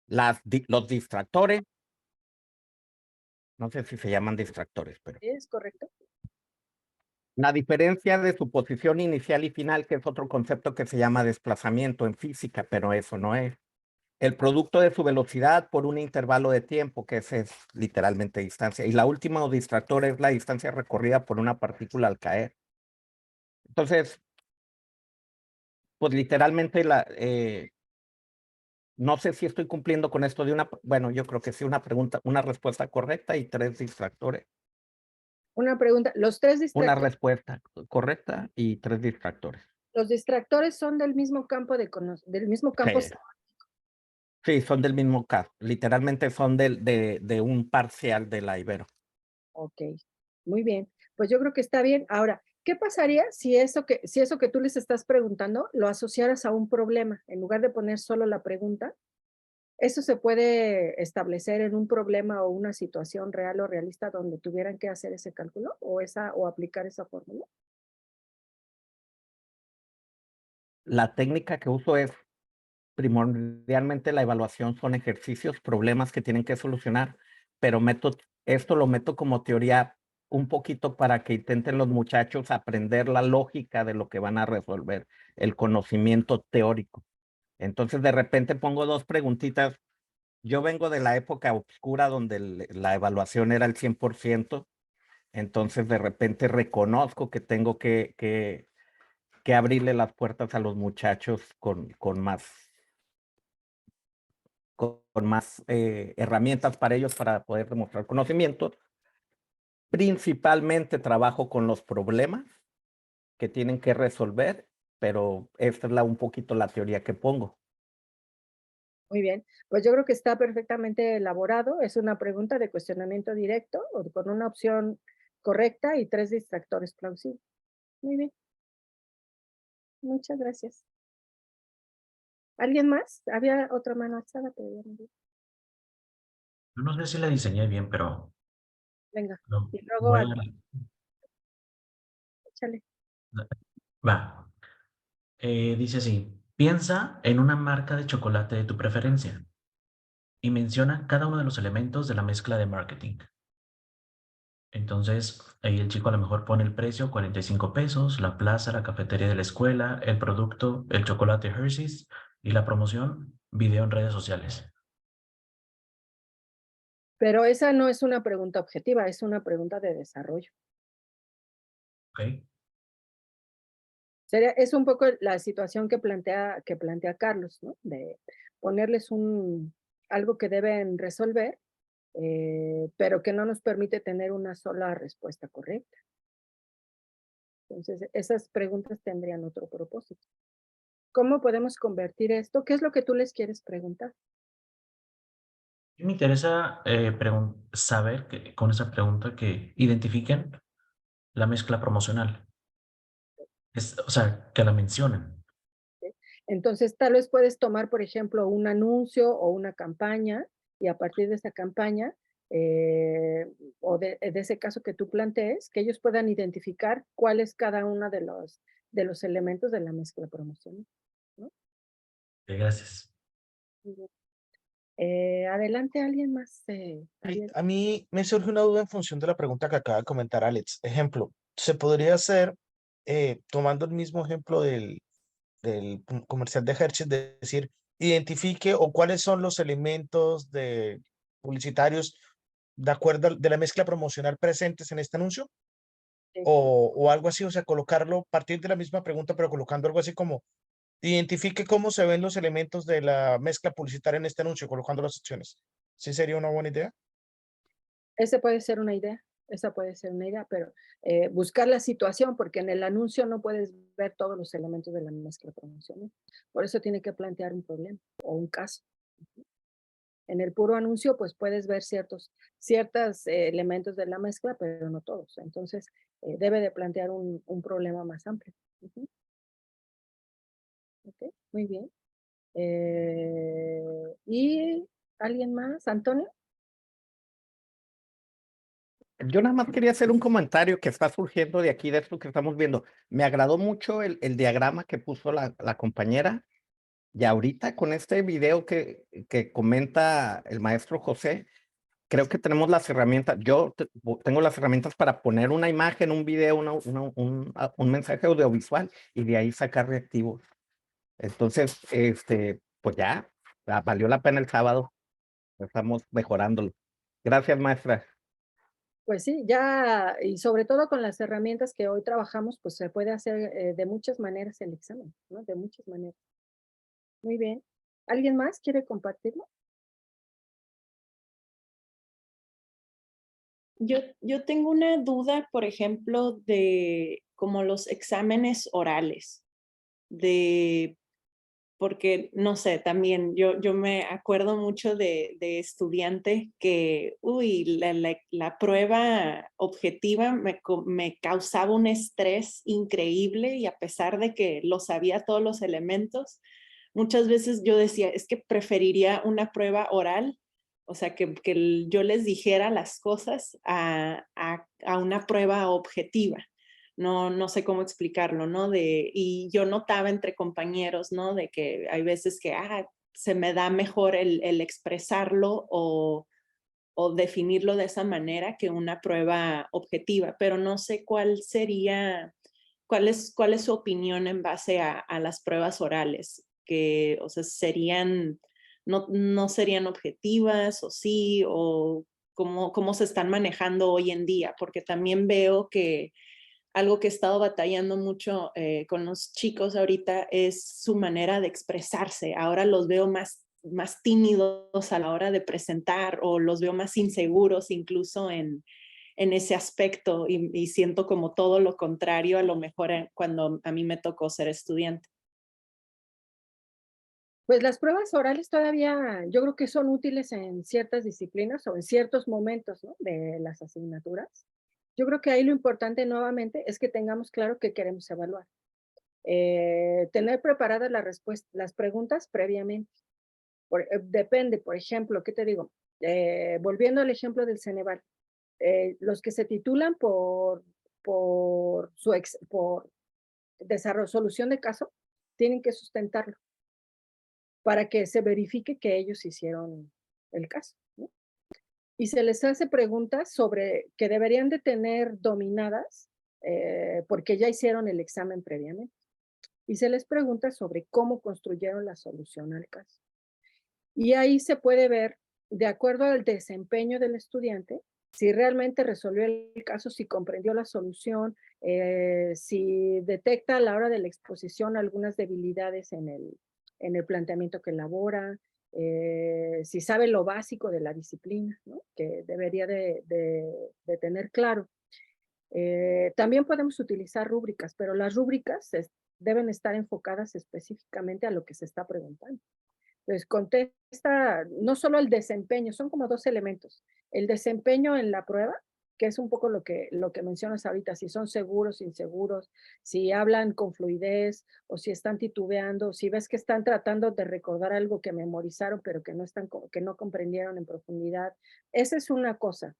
Los distractores, no sé si se llaman distractores, pero... ¿Sí es correcto? La diferencia de su posición inicial y final, que es otro concepto que se llama desplazamiento en física, pero eso no es. El producto de su velocidad por un intervalo de tiempo, que ese es literalmente distancia. Y la última distractor es la distancia recorrida por una partícula al caer. Entonces, pues literalmente no sé si estoy cumpliendo con esto de bueno, yo creo que sí, una respuesta correcta y 3 distractores. Una pregunta, los 3 Una distractores. respuesta correcta y 3 distractores. Los distractores son del mismo campo del mismo campo. Sí. Sí, son del mismo caso. Literalmente son de un parcial de la Ibero. Ok, muy bien. Pues yo creo que está bien. Ahora, ¿qué pasaría si eso que tú les estás preguntando lo asociaras a un problema? En lugar de poner solo la pregunta, ¿eso se puede establecer en un problema o una situación real o realista donde tuvieran que hacer ese cálculo o aplicar esa fórmula? La técnica que uso es primordialmente la evaluación, son ejercicios, problemas que tienen que solucionar, pero esto lo meto como teoría un poquito para que intenten los muchachos aprender la lógica de lo que van a resolver, el conocimiento teórico. Entonces, de repente pongo 2 preguntitas. Yo vengo de la época oscura donde la evaluación era el 100%. Entonces, de repente reconozco que tengo que abrirle las puertas a los muchachos con más herramientas para ellos para poder demostrar conocimientos. Principalmente trabajo con los problemas que tienen que resolver, pero esta es un poquito la teoría que pongo. Muy bien, pues yo creo que está perfectamente elaborado. Es una pregunta de cuestionamiento directo o con una opción correcta y 3 distractores plausibles. Muy bien. Muchas gracias. ¿Alguien más? Había otra mano alzada, pero ya no vi. Yo no sé si la diseñé bien, pero Venga, lo y luego voy a... échale. Va. Dice así, piensa en una marca de chocolate de tu preferencia y menciona cada uno de los elementos de la mezcla de marketing. Entonces, ahí el chico a lo mejor pone el precio, 45 pesos, la plaza, la cafetería de la escuela, el producto, el chocolate Hershey's y la promoción, video en redes sociales. Pero esa no es una pregunta objetiva, es una pregunta de desarrollo. ¿Ok? Es un poco la situación que plantea Carlos, ¿no? De ponerles algo que deben resolver, pero que no nos permite tener una sola respuesta correcta. Entonces, esas preguntas tendrían otro propósito. ¿Cómo podemos convertir esto? ¿Qué es lo que tú les quieres preguntar? Me interesa saber con esa pregunta que identifiquen la mezcla promocional. O sea, que la mencionen. Entonces, tal vez puedes tomar, por ejemplo, un anuncio o una campaña y a partir de esa campaña o de ese caso que tú plantees, que ellos puedan identificar cuál es cada uno de los elementos de la mezcla promocional, ¿no? Gracias. Adelante, ¿alguien más? A mí me surge una duda en función de la pregunta que acaba de comentar Alex. Ejemplo, se podría hacer, tomando el mismo ejemplo del comercial de Hershey, de decir, identifique o cuáles son los elementos publicitarios de acuerdo de la mezcla promocional presentes en este anuncio, o algo así, o sea, colocarlo, partir de la misma pregunta, pero colocando algo así como, identifique cómo se ven los elementos de la mezcla publicitaria en este anuncio, colocando las opciones. ¿Sí sería una buena idea? Esa puede ser una idea, pero buscar la situación, porque en el anuncio no puedes ver todos los elementos de la mezcla promocional. Por eso tiene que plantear un problema o un caso. En el puro anuncio, pues puedes ver ciertos elementos de la mezcla, pero no todos. Entonces, debe de plantear un problema más amplio. Ok, muy bien. ¿Y alguien más? ¿Antonio? Yo nada más quería hacer un comentario que está surgiendo de aquí, de esto que estamos viendo. Me agradó mucho el diagrama que puso la compañera. Y ahorita con este video que comenta el maestro José, creo que tenemos las herramientas. Yo tengo las herramientas para poner una imagen, un video, un mensaje audiovisual y de ahí sacar reactivos. Entonces, pues ya, valió la pena el sábado. Estamos mejorándolo. Gracias, maestra. Pues sí, ya, y sobre todo con las herramientas que hoy trabajamos, pues se puede hacer de muchas maneras el examen, ¿no? De muchas maneras. Muy bien. ¿Alguien más quiere compartirlo? Yo tengo una duda, por ejemplo, de como los exámenes orales, porque no sé, también yo me acuerdo mucho de estudiante que, la prueba objetiva me causaba un estrés increíble y a pesar de que lo sabía todos los elementos, muchas veces yo decía, es que preferiría una prueba oral, o sea, que yo les dijera las cosas a una prueba objetiva. No sé cómo explicarlo, ¿no? Y yo notaba entre compañeros, ¿no? De que hay veces que se me da mejor el expresarlo o definirlo de esa manera que una prueba objetiva, pero no sé cuál es su opinión en base a las pruebas orales, que, o sea, no serían objetivas o sí, o cómo se están manejando hoy en día, porque también veo que algo que he estado batallando mucho con los chicos ahorita es su manera de expresarse. Ahora los veo más tímidos a la hora de presentar, o los veo más inseguros incluso en ese aspecto, y siento como todo lo contrario a lo mejor cuando a mí me tocó ser estudiante. Pues las pruebas orales todavía yo creo que son útiles en ciertas disciplinas o en ciertos momentos, ¿no?, de las asignaturas. Yo creo que ahí lo importante nuevamente es que tengamos claro qué queremos evaluar. Tener preparadas las preguntas previamente. Depende, por ejemplo, ¿qué te digo? Volviendo al ejemplo del Ceneval, los que se titulan por desarrollo, solución de caso, tienen que sustentarlo para que se verifique que ellos hicieron el caso, ¿no? Y se les hace preguntas sobre que deberían de tener dominadas porque ya hicieron el examen previamente. Y se les pregunta sobre cómo construyeron la solución al caso. Y ahí se puede ver, de acuerdo al desempeño del estudiante, si realmente resolvió el caso, si comprendió la solución, si detecta a la hora de la exposición algunas debilidades en el planteamiento que elabora, si sabe lo básico de la disciplina, ¿no?, que debería de tener claro. También podemos utilizar rúbricas, pero las rúbricas deben estar enfocadas específicamente a lo que se está preguntando. Entonces, contesta no solo el desempeño, son como dos elementos. El desempeño en la prueba, que es un poco lo que mencionas ahorita, si son seguros, inseguros, si hablan con fluidez o si están titubeando, si ves que están tratando de recordar algo que memorizaron pero que no comprendieron en profundidad. Esa es una cosa.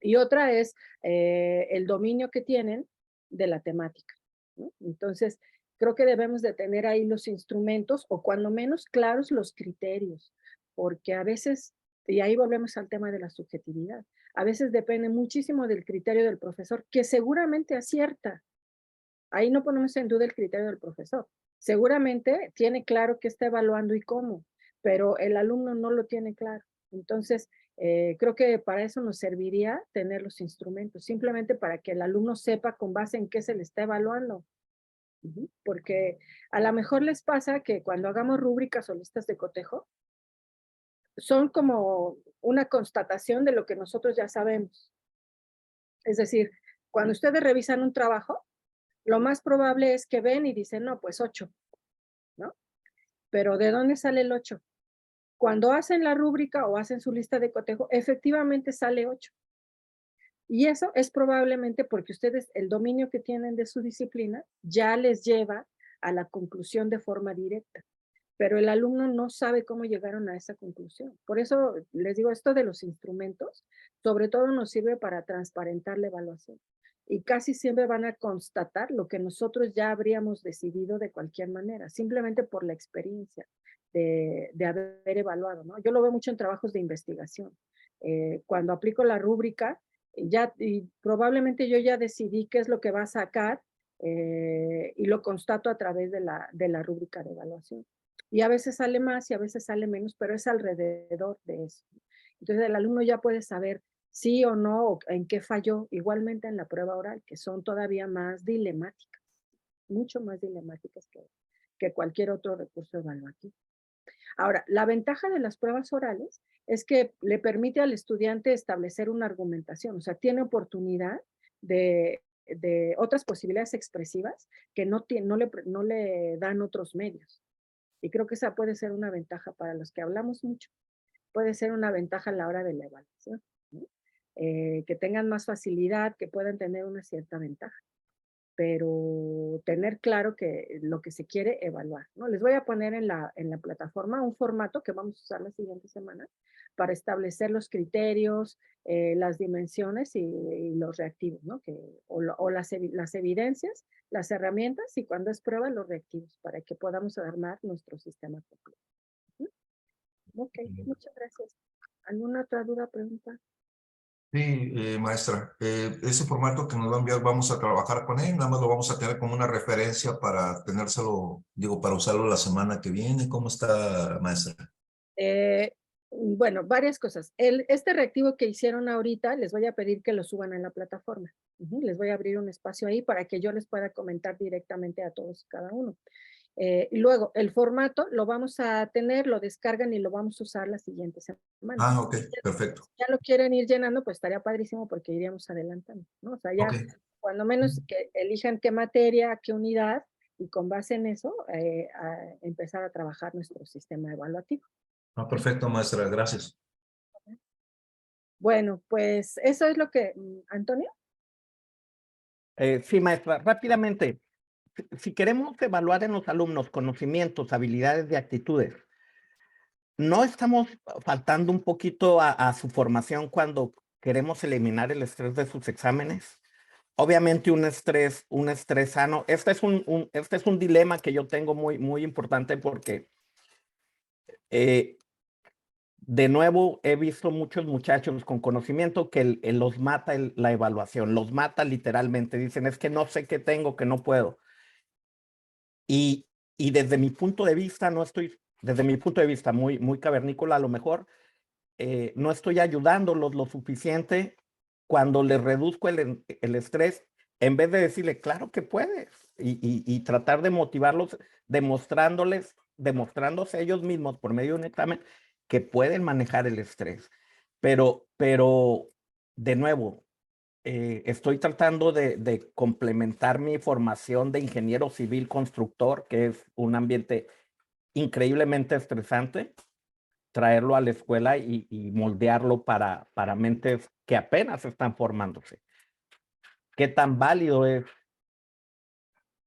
Y otra es el dominio que tienen de la temática, ¿no? Entonces, creo que debemos de tener ahí los instrumentos o cuando menos claros los criterios, porque a veces, y ahí volvemos al tema de la subjetividad, a veces depende muchísimo del criterio del profesor, que seguramente acierta. Ahí no ponemos en duda el criterio del profesor. Seguramente tiene claro qué está evaluando y cómo, pero el alumno no lo tiene claro. Entonces, creo que para eso nos serviría tener los instrumentos, simplemente para que el alumno sepa con base en qué se le está evaluando. Porque a lo mejor les pasa que cuando hagamos rúbricas o listas de cotejo, son como una constatación de lo que nosotros ya sabemos. Es decir, cuando ustedes revisan un trabajo, lo más probable es que ven y dicen, no, pues 8, ¿no? Pero ¿de dónde sale el 8? Cuando hacen la rúbrica o hacen su lista de cotejo, efectivamente sale 8. Y eso es probablemente porque ustedes, el dominio que tienen de su disciplina, ya les lleva a la conclusión de forma directa. Pero el alumno no sabe cómo llegaron a esa conclusión. Por eso les digo, esto de los instrumentos, sobre todo nos sirve para transparentar la evaluación. Y casi siempre van a constatar lo que nosotros ya habríamos decidido de cualquier manera, simplemente por la experiencia de haber evaluado, ¿no? Yo lo veo mucho en trabajos de investigación. Cuando aplico la rúbrica, y probablemente yo ya decidí qué es lo que va a sacar y lo constato a través de la rúbrica de evaluación. Y a veces sale más y a veces sale menos, pero es alrededor de eso. Entonces el alumno ya puede saber sí o no, o en qué falló, igualmente en la prueba oral, que son todavía más dilemáticas, mucho más dilemáticas que cualquier otro recurso evaluativo. Ahora, la ventaja de las pruebas orales es que le permite al estudiante establecer una argumentación, o sea, tiene oportunidad de otras posibilidades expresivas que no le dan otros medios. Y creo que esa puede ser una ventaja para los que hablamos mucho. Puede ser una ventaja a la hora de la evaluación, ¿no? Que tengan más facilidad, que puedan tener una cierta ventaja. Pero tener claro que lo que se quiere evaluar, ¿no? Les voy a poner en la plataforma un formato que vamos a usar la siguiente semana para establecer los criterios, las dimensiones y los reactivos, ¿no? O las evidencias, las herramientas y cuando es prueba los reactivos para que podamos armar nuestro sistema completo. Ok, muchas gracias. ¿Alguna otra duda, pregunta? Sí, maestra, ese formato que nos va a enviar, vamos a trabajar con él, nada más lo vamos a tener como una referencia para tenérselo, digo, para usarlo la semana que viene. ¿Cómo está, maestra? Bueno, varias cosas. Este reactivo que hicieron ahorita, les voy a pedir que lo suban en la plataforma. Les voy a abrir un espacio ahí para que yo les pueda comentar directamente a todos y cada uno. Y luego, el formato lo vamos a tener, lo descargan y lo vamos a usar la siguiente semana. Ah, ok, perfecto. Ya lo quieren ir llenando, pues estaría padrísimo porque iríamos adelantando, ¿no? O sea, ya Ok. cuando menos que elijan qué materia, qué unidad, y con base en eso, a empezar a trabajar nuestro sistema evaluativo. Ah, perfecto, maestra, gracias. Bueno, pues eso es lo que, Antonio. Sí, maestra, rápidamente. Si queremos evaluar en los alumnos conocimientos, habilidades y actitudes, ¿no estamos faltando un poquito a su formación cuando queremos eliminar el estrés de sus exámenes? Obviamente un estrés sano. Este es un dilema que yo tengo muy importante porque de nuevo he visto muchos muchachos con conocimiento que los mata la evaluación, los mata literalmente. Dicen, es que no sé qué tengo, que no puedo. Y desde mi punto de vista, desde mi punto de vista muy cavernícola a lo mejor, no estoy ayudándolos lo suficiente cuando les reduzco el estrés, en vez de decirle, claro que puedes, y tratar de motivarlos, demostrándose ellos mismos por medio de un examen que pueden manejar el estrés. Pero de nuevo, estoy tratando de complementar mi formación de ingeniero civil constructor, que es un ambiente increíblemente estresante, traerlo a la escuela y moldearlo para mentes que apenas están formándose. ¿Qué tan válido es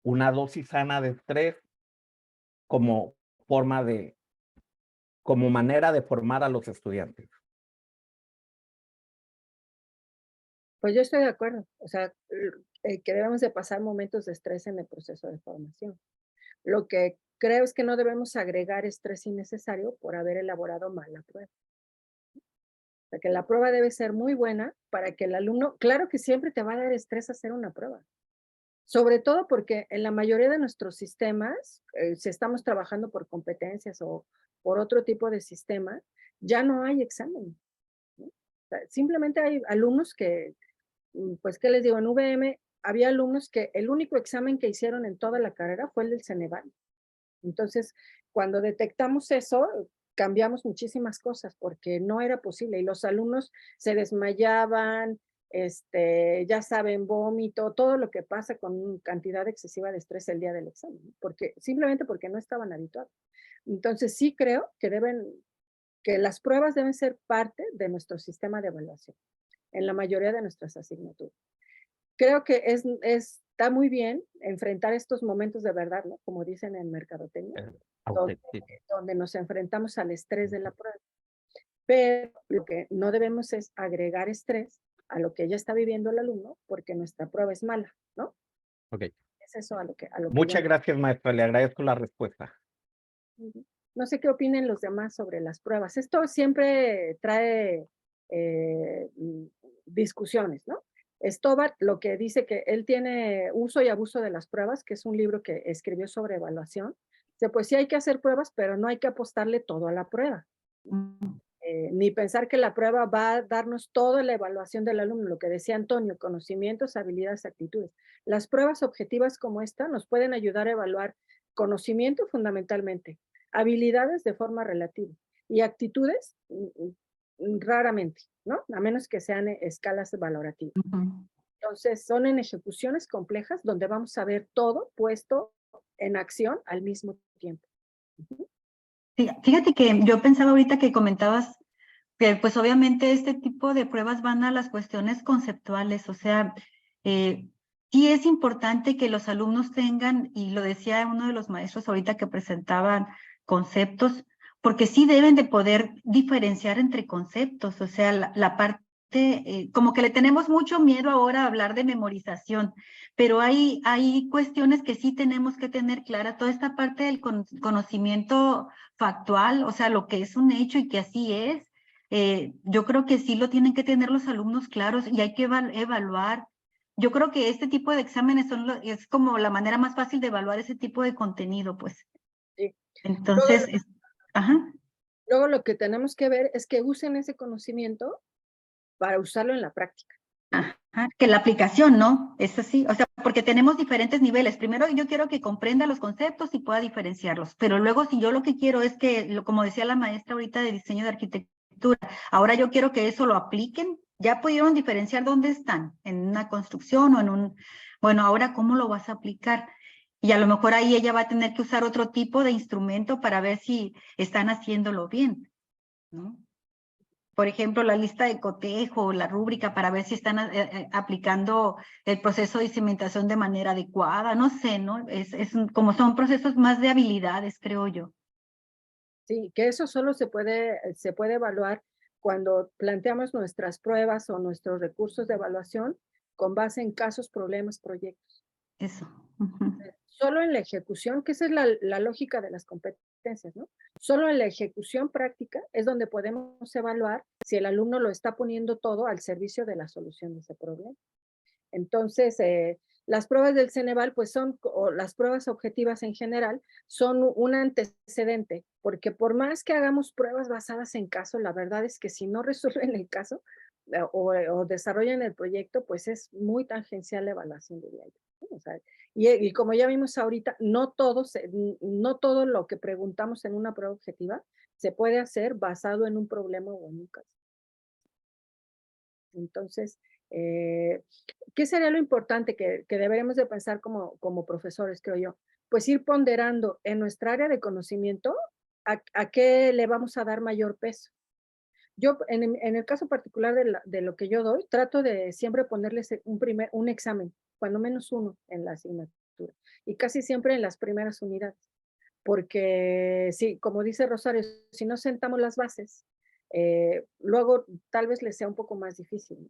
una dosis sana de estrés como manera de formar a los estudiantes? Pues yo estoy de acuerdo. O sea, que debemos de pasar momentos de estrés en el proceso de formación. Lo que creo es que no debemos agregar estrés innecesario por haber elaborado mal la prueba. O sea, que la prueba debe ser muy buena para que el alumno, claro que siempre te va a dar estrés hacer una prueba. Sobre todo porque en la mayoría de nuestros sistemas, si estamos trabajando por competencias o por otro tipo de sistema, ya no hay examen, ¿no? O sea, simplemente hay alumnos que, pues, ¿qué les digo? En VM había alumnos que el único examen que hicieron en toda la carrera fue el del Ceneval. Entonces, cuando detectamos eso, cambiamos muchísimas cosas porque no era posible y los alumnos se desmayaban, ya saben, vómito, todo lo que pasa con cantidad excesiva de estrés el día del examen, simplemente porque no estaban habituados. Entonces, sí creo que las pruebas deben ser parte de nuestro sistema de evaluación en la mayoría de nuestras asignaturas. Creo que está muy bien enfrentar estos momentos de verdad, ¿no? Como dicen en mercadotecnia, donde nos enfrentamos al estrés de la prueba. Pero lo que no debemos es agregar estrés a lo que ya está viviendo el alumno porque nuestra prueba es mala, ¿no? Ok. Es eso a lo que Muchas gracias, maestra. Le agradezco la respuesta. No sé qué opinen los demás sobre las pruebas. Esto siempre trae discusiones, ¿no? Stobart lo que dice que él tiene Uso y abuso de las pruebas, que es un libro que escribió sobre evaluación. Dice, pues sí hay que hacer pruebas, pero no hay que apostarle todo a la prueba. Ni pensar que la prueba va a darnos toda la evaluación del alumno, lo que decía Antonio, conocimientos, habilidades, actitudes. Las pruebas objetivas como esta nos pueden ayudar a evaluar conocimiento fundamentalmente, habilidades de forma relativa y actitudes raramente, ¿no? A menos que sean escalas valorativas. Entonces, son en ejecuciones complejas donde vamos a ver todo puesto en acción al mismo tiempo. Fíjate que yo pensaba ahorita que comentabas que pues obviamente este tipo de pruebas van a las cuestiones conceptuales, o sea, sí es importante que los alumnos tengan, y lo decía uno de los maestros ahorita que presentaban conceptos, porque sí deben de poder diferenciar entre conceptos, o sea, la parte, como que le tenemos mucho miedo ahora a hablar de memorización, pero hay cuestiones que sí tenemos que tener clara, toda esta parte del conocimiento factual, o sea, lo que es un hecho y que así es. Yo creo que sí lo tienen que tener los alumnos claros y hay que evaluar. Yo creo que este tipo de exámenes es como la manera más fácil de evaluar ese tipo de contenido, pues. Sí. Entonces, ajá. Luego lo que tenemos que ver es que usen ese conocimiento para usarlo en la práctica. Ajá, que la aplicación, ¿no? Es así, o sea, porque tenemos diferentes niveles. Primero yo quiero que comprenda los conceptos y pueda diferenciarlos, pero luego si yo lo que quiero es que, como decía la maestra ahorita de diseño de arquitectura, ahora yo quiero que eso lo apliquen, ya pudieron diferenciar dónde están, en una construcción o en un, bueno, ahora ¿cómo lo vas a aplicar? Y a lo mejor ahí ella va a tener que usar otro tipo de instrumento para ver si están haciéndolo bien, ¿no? Por ejemplo, la lista de cotejo, la rúbrica, para ver si están aplicando el proceso de cimentación de manera adecuada, no sé, ¿no? Como son procesos más de habilidades, creo yo. Sí, que eso solo se puede evaluar cuando planteamos nuestras pruebas o nuestros recursos de evaluación con base en casos, problemas, proyectos. Eso. Solo en la ejecución, que esa es la lógica de las competencias, ¿no? Solo en la ejecución práctica es donde podemos evaluar si el alumno lo está poniendo todo al servicio de la solución de ese problema. Entonces, las pruebas del Ceneval, pues o las pruebas objetivas en general, son un antecedente, porque por más que hagamos pruebas basadas en caso, la verdad es que si no resuelven el caso o desarrollan el proyecto, pues es muy tangencial la evaluación, diría yo, ¿no? O sea, y como ya vimos ahorita, no todo lo que preguntamos en una prueba objetiva se puede hacer basado en un problema o en un caso. Entonces, ¿qué sería lo importante que deberemos de pensar como profesores, creo yo? Pues ir ponderando en nuestra área de conocimiento a qué le vamos a dar mayor peso. Yo, en el caso particular de lo que yo doy, trato de siempre ponerles un examen, cuando menos uno en la asignatura, y casi siempre en las primeras unidades, porque sí, como dice Rosario, si no sentamos las bases, luego tal vez les sea un poco más difícil, ¿no?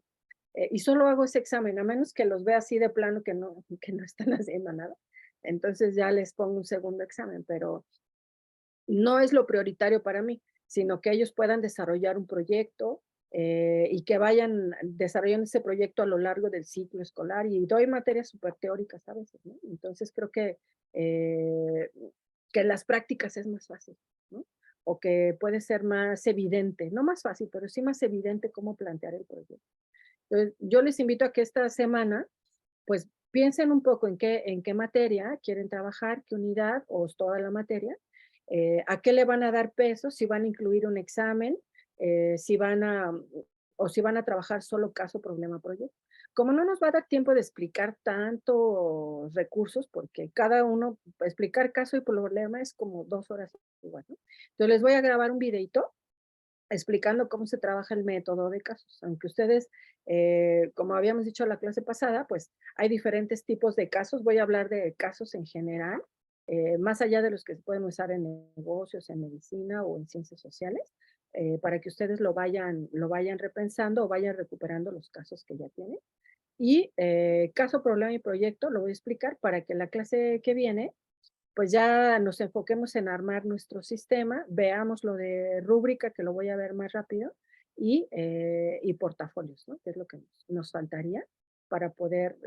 Y solo hago ese examen, a menos que los vea así de plano que no están haciendo nada. Entonces ya les pongo un segundo examen, pero no es lo prioritario para mí, sino que ellos puedan desarrollar un proyecto y que vayan desarrollando ese proyecto a lo largo del ciclo escolar. Y doy materias súper teóricas a veces, ¿no? Entonces creo que en las prácticas es más fácil, ¿no? O que puede ser más evidente, no más fácil, pero sí más evidente cómo plantear el proyecto. Entonces, yo les invito a que esta semana, pues, piensen un poco en qué materia quieren trabajar, qué unidad o toda la materia, a qué le van a dar peso, si van a incluir un examen, si van a, o si van a trabajar solo caso, problema, proyecto. Como no nos va a dar tiempo de explicar tantos recursos, porque cada uno, explicar caso y problema es como 2 horas igual, ¿no? Entonces les voy a grabar un videito explicando cómo se trabaja el método de casos. Aunque ustedes, como habíamos dicho la clase pasada, pues hay diferentes tipos de casos. Voy a hablar de casos en general, más allá de los que se pueden usar en negocios, en medicina o en ciencias sociales, para que ustedes lo vayan repensando o vayan recuperando los casos que ya tienen. Y caso, problema y proyecto lo voy a explicar para que la clase que viene pues ya nos enfoquemos en armar nuestro sistema, veamos lo de rúbrica, que lo voy a ver más rápido, y portafolios, ¿no? Que es lo que nos faltaría para poder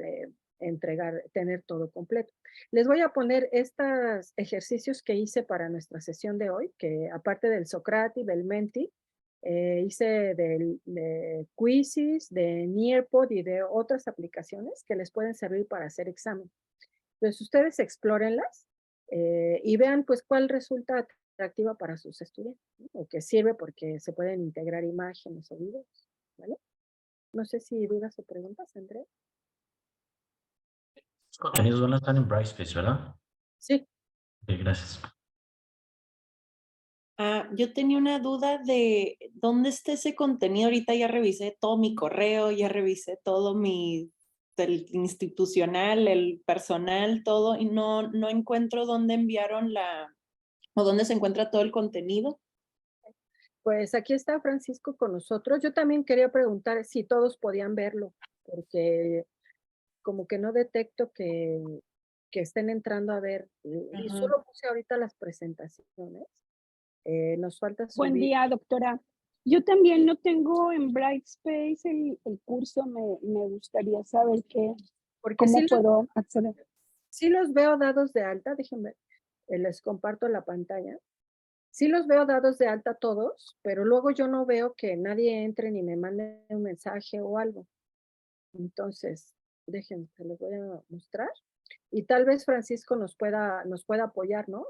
tener todo completo. Les voy a poner estos ejercicios que hice para nuestra sesión de hoy, que aparte del Socrati, del Menti, hice de Quizzes, de Nearpod y de otras aplicaciones que les pueden servir para hacer examen. Entonces, ustedes explórenlas y vean pues cuál resulta atractiva para sus estudiantes, ¿no? O que sirve porque se pueden integrar imágenes o videos, ¿vale? No sé si dudas o preguntas, Andrea. Los contenidos van a estar en Brightspace, ¿verdad? Sí. Ok, gracias. Yo tenía una duda de dónde está ese contenido. Ahorita ya revisé todo mi correo, ya revisé todo el institucional, el personal, todo, y no encuentro dónde enviaron o dónde se encuentra todo el contenido. Pues aquí está Francisco con nosotros. Yo también quería preguntar si todos podían verlo, porque como que no detecto que estén entrando a ver. Y solo puse ahorita las presentaciones. Nos falta subir. Buen día, doctora. Yo también lo tengo en Brightspace, el curso. Me gustaría saber cómo puedo acceder. Sí los veo dados de alta, déjenme, les comparto la pantalla. Sí los veo dados de alta todos, pero luego yo no veo que nadie entre ni me mande un mensaje o algo. Entonces, déjenme, se los voy a mostrar. Y tal vez Francisco nos pueda apoyar, ¿no?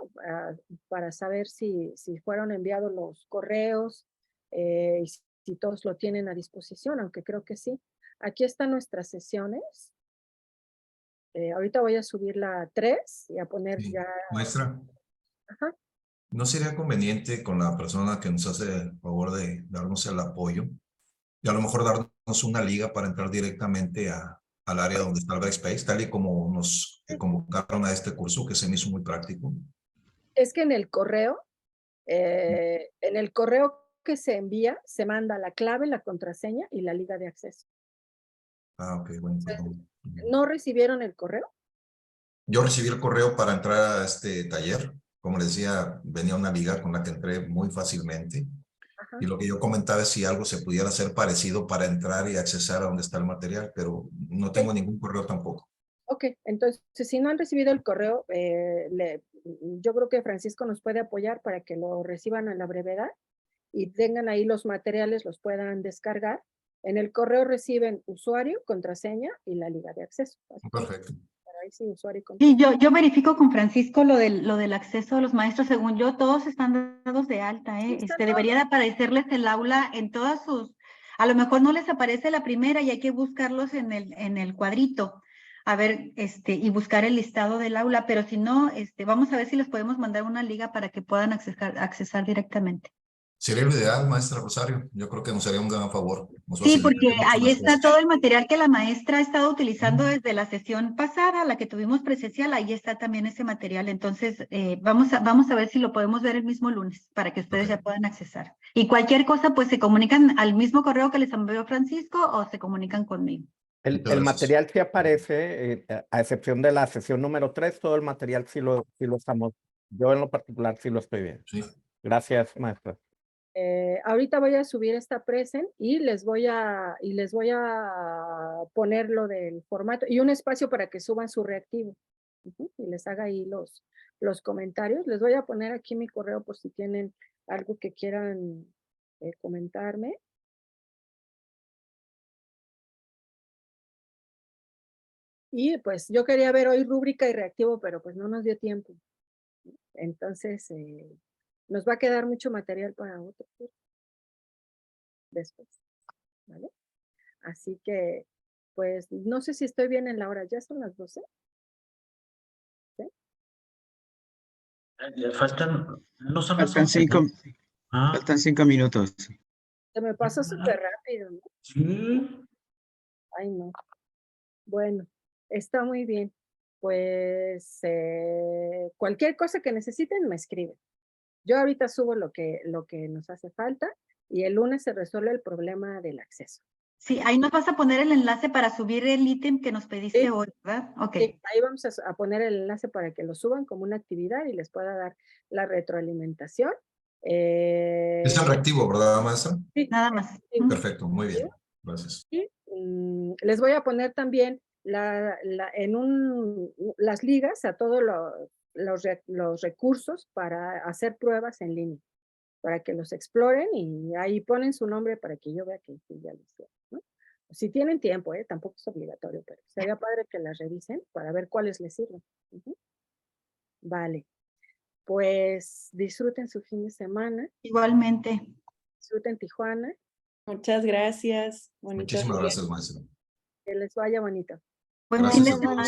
Para saber si fueron enviados los correos y si todos lo tienen a disposición, aunque creo que sí. Aquí están nuestras sesiones. Ahorita voy a subir la 3 y a poner Sí. ya. Maestra, Ajá. ¿no sería conveniente con la persona que nos hace el favor de darnos el apoyo y a lo mejor darnos una liga para entrar directamente al área donde está el Brightspace, tal y como nos convocaron a este curso, que se me hizo muy práctico? Es que en el correo que se envía, se manda la clave, la contraseña y la liga de acceso. Ah, ok, bueno. Perdón. ¿No recibieron el correo? Yo recibí el correo para entrar a este taller. Como les decía, venía una liga con la que entré muy fácilmente. Ajá. Y lo que yo comentaba es si algo se pudiera hacer parecido para entrar y accesar a donde está el material, pero no tengo ningún correo tampoco. Ok, entonces si no han recibido el correo, yo creo que Francisco nos puede apoyar para que lo reciban a la brevedad y tengan ahí los materiales, los puedan descargar. En el correo reciben usuario, contraseña y la liga de acceso. Perfecto. Pero ahí sí, usuario y contraseña. Y yo verifico con Francisco lo del acceso a los maestros. Según yo, todos están dados de alta, ¿eh? Debería de aparecerles el aula en todas sus... A lo mejor no les aparece la primera y hay que buscarlos en el cuadrito. A ver, y buscar el listado del aula, pero si no, vamos a ver si les podemos mandar una liga para que puedan accesar directamente. Sería lo ideal, maestra Rosario. Yo creo que nos haría un gran favor. Nos Sí, porque facilitaría mucho ahí las está cosas. todo el material que la maestra ha estado utilizando desde la sesión pasada, la que tuvimos presencial, ahí está también ese material. Entonces, vamos a ver si lo podemos ver el mismo lunes para que ustedes ya puedan accesar. Y cualquier cosa, pues se comunican al mismo correo que les envió Francisco o se comunican conmigo. El material sí aparece, a excepción de la sesión número 3, todo el material sí lo estamos, yo en lo particular sí lo estoy viendo. Sí. Gracias, maestra. Ahorita voy a subir esta present y les voy a poner lo del formato y un espacio para que suban su reactivo. Y les haga ahí los comentarios. Les voy a poner aquí mi correo por si tienen algo que quieran comentarme. Y pues yo quería ver hoy rúbrica y reactivo, pero pues no nos dio tiempo. Entonces, nos va a quedar mucho material para otro curso después, ¿vale? Así que, pues, no sé si estoy bien en la hora. ¿Ya son las 12? ¿Sí? Faltan, no son las Faltan 11, ¿no? faltan 5 minutos. Se me pasó súper rápido, ¿no? Sí. Ay, no. Bueno, está muy bien. Pues, cualquier cosa que necesiten, me escriben. Yo ahorita subo lo que nos hace falta y el lunes se resuelve el problema del acceso. Sí, ahí nos vas a poner el enlace para subir el ítem que nos pediste Sí. hoy, ¿verdad? Ok. Sí, ahí vamos a poner el enlace para que lo suban como una actividad y les pueda dar la retroalimentación. Es el reactivo, ¿verdad, maestra? Sí, nada más. Perfecto, muy bien. Gracias. Y les voy a poner también las ligas a todos los recursos para hacer pruebas en línea, para que los exploren y ahí ponen su nombre para que yo vea que ya lo hicieron, ¿no? Si tienen tiempo, tampoco es obligatorio, pero sería padre que las revisen para ver cuáles les sirven. Vale, pues disfruten su fin de semana. Igualmente. Disfruten Tijuana. Muchas gracias. Muchísimas gracias, maestra. Que les vaya bonito. Buen Gracias fin a de todos. semana.